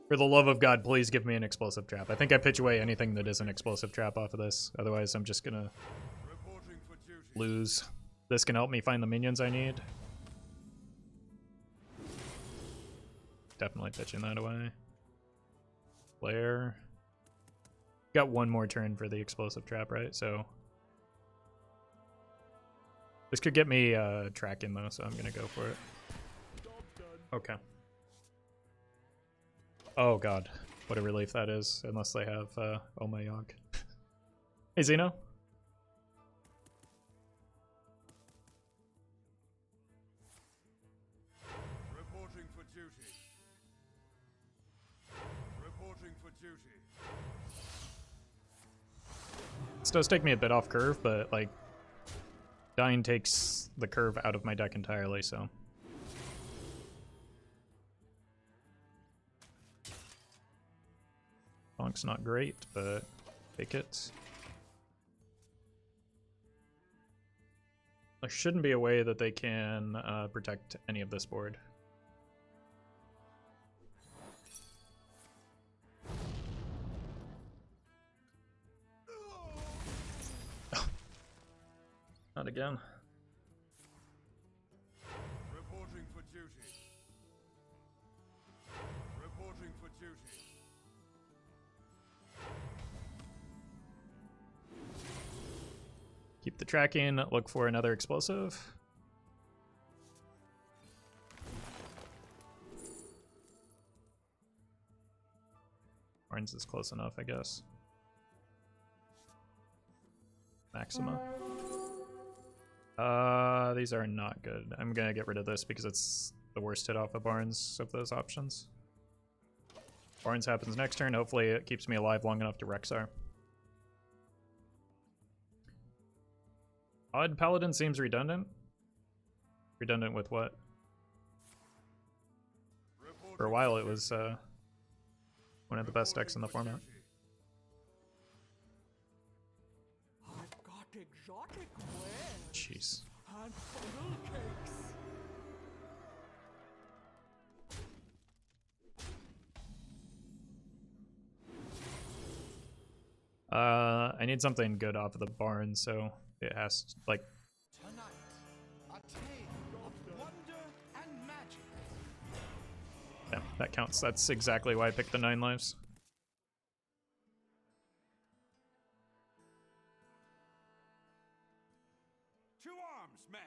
For the love of God, please give me an Explosive Trap. I think I pitch away anything that is an Explosive Trap off of this. Otherwise, I'm just gonna Reporting for duty. lose. This can help me find the minions I need. Definitely pitching that away. Flare. Got one more turn for the Explosive Trap, right? So this could get me tracking though, so I'm gonna go for it. Okay. Oh god, what a relief that is, unless they have Oh My Yogg. Hey Zeno. Reporting for duty. Reporting for duty. This does take me a bit off curve, but like dying takes the curve out of my deck entirely, so. Tonk's not great, but take it. There shouldn't be a way that they can protect any of this board. Not again. Reporting for duty. Reporting for duty. Keep the tracking, look for another explosive. Barnes is close enough, I guess. Maxima. These are not good. I'm gonna get rid of this because it's the worst hit off of Barnes of those options. Barnes happens next turn. Hopefully it keeps me alive long enough to Rexxar. Odd Paladin seems redundant. Redundant with what? For a while it was one of the best decks in the format. I've got exotic wares Jeez. and funnel cakes. I need something good off of the barn, so it has to, like. Tonight, a tale of wonder and magic. Yeah, that counts. That's exactly why I picked the 9 lives. To arms, men.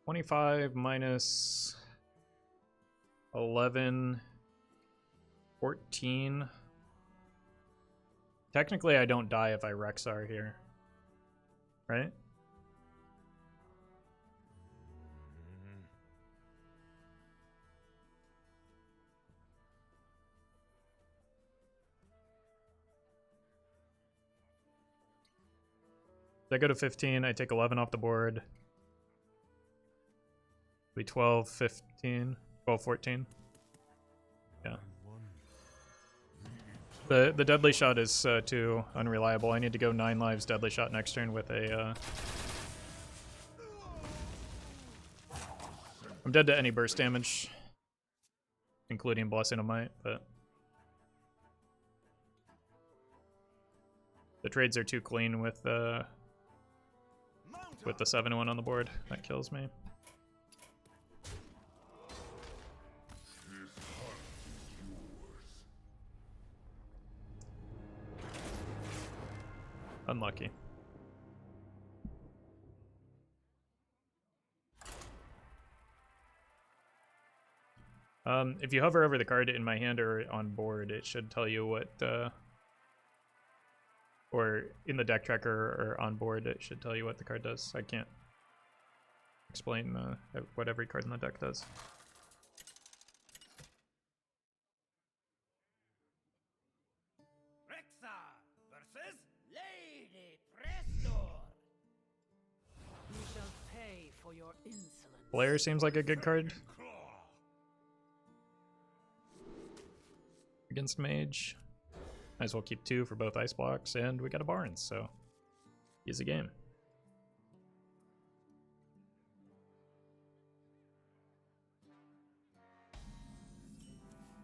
$25 minus 11, 14. Technically, I don't die if I Rexxar here, right? I go to 15, I take 11 off the board. Be 12, 15, 12, 14. Yeah. The deadly shot is too unreliable. I need to go 9 lives deadly shot next turn with a... I'm dead to any burst damage, including Blessing of Might, but... The trades are too clean with the 7-1 on the board. That kills me. Unlucky. If you hover over the card in my hand or on board, it should tell you what, or in the deck tracker or on board, it should tell you what the card does. I can't explain what every card in the deck does. Rexxar versus Lady Presto! You shall pay for your insolence. Blair seems like a good card Claw. against Mage. Might as well keep 2 for both ice blocks, and we got a Barnes, so easy game.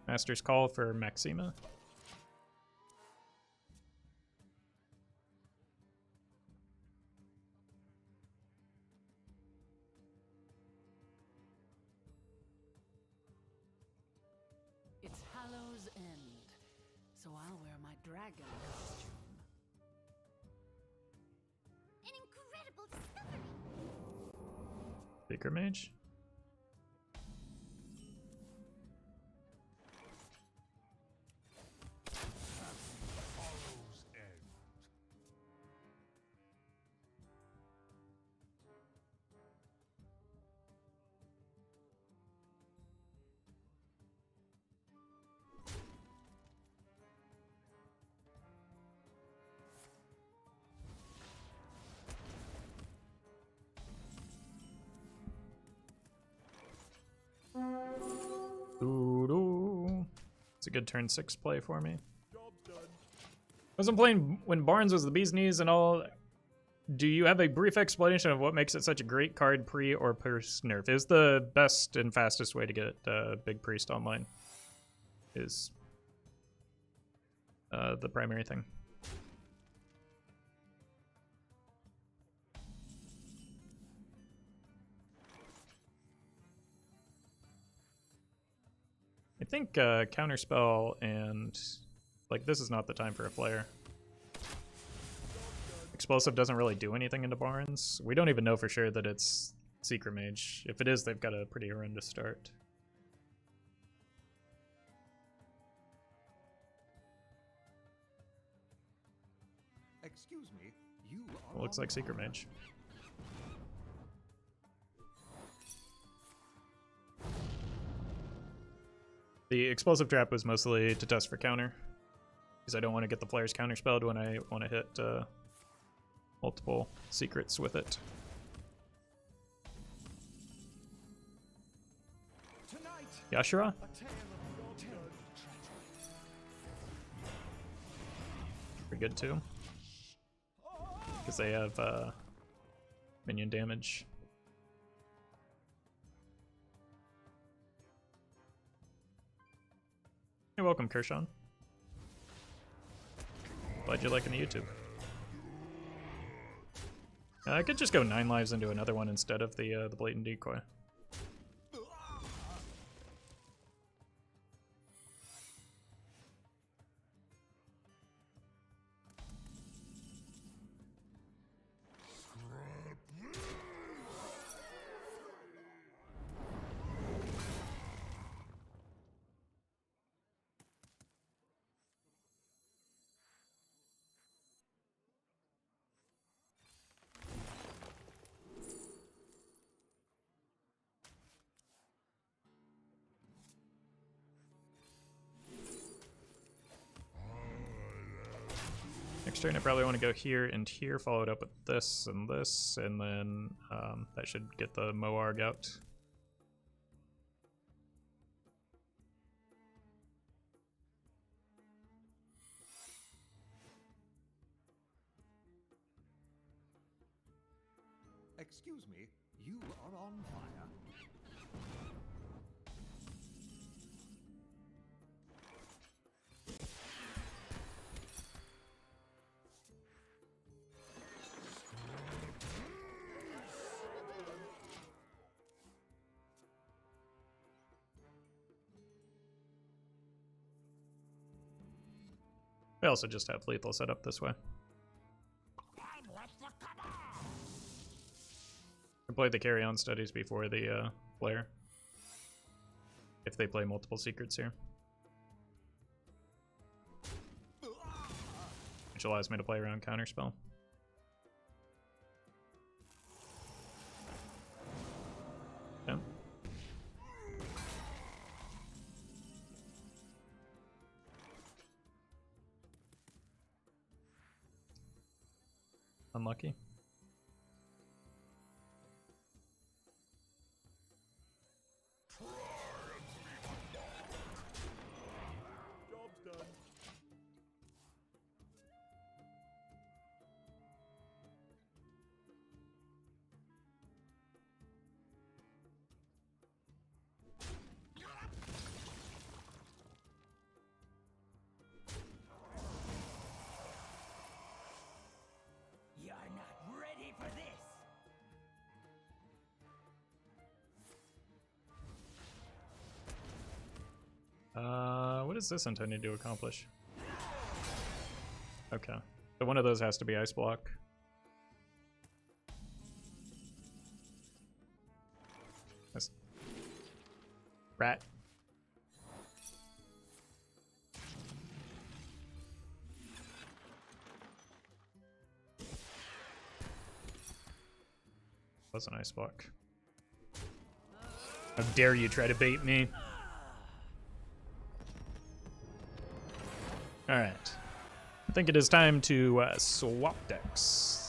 Master's Call for Maxima. So I'll wear my dragon costume. An incredible discovery! Bigger mage? Hollow's End. Doo-doo. It's a good turn 6 play for me. I wasn't playing when Barnes was the bee's knees and all. Do you have a brief explanation of what makes it such a great card pre or post nerf? Is the best and fastest way to get Big Priest online. Is the primary thing. I think Counterspell and like this is not the time for a flare. Explosive doesn't really do anything into Barnes. We don't even know for sure that it's Secret Mage. If it is, they've got a pretty horrendous start. Excuse me, you are It looks like Secret Mage. The explosive trap was mostly to test for counter, because I don't want to get the players counterspelled when I want to hit multiple secrets with it. Tonight, Yashira? a tale of terror. Pretty good too. Because they have minion damage. You're welcome, Kershawn. Glad you're liking the YouTube. I could just go 9 lives into another one instead of the Blatant Decoy. Next turn I probably want to go here and here, follow it up with this, and then that should get the Moarg out. Excuse me, you are on fire. We also just have lethal set up this way. I play the Carrion Studies before the flare. If they play multiple secrets here. Which allows me to play around Counterspell. Yeah. Unlucky. Job's done. You're not ready for this! What is this intended to accomplish? Okay. So one of those has to be Ice Block. That's... Rat. That's an Ice Block. How dare you try to bait me? Alright. I think it is time to swap decks.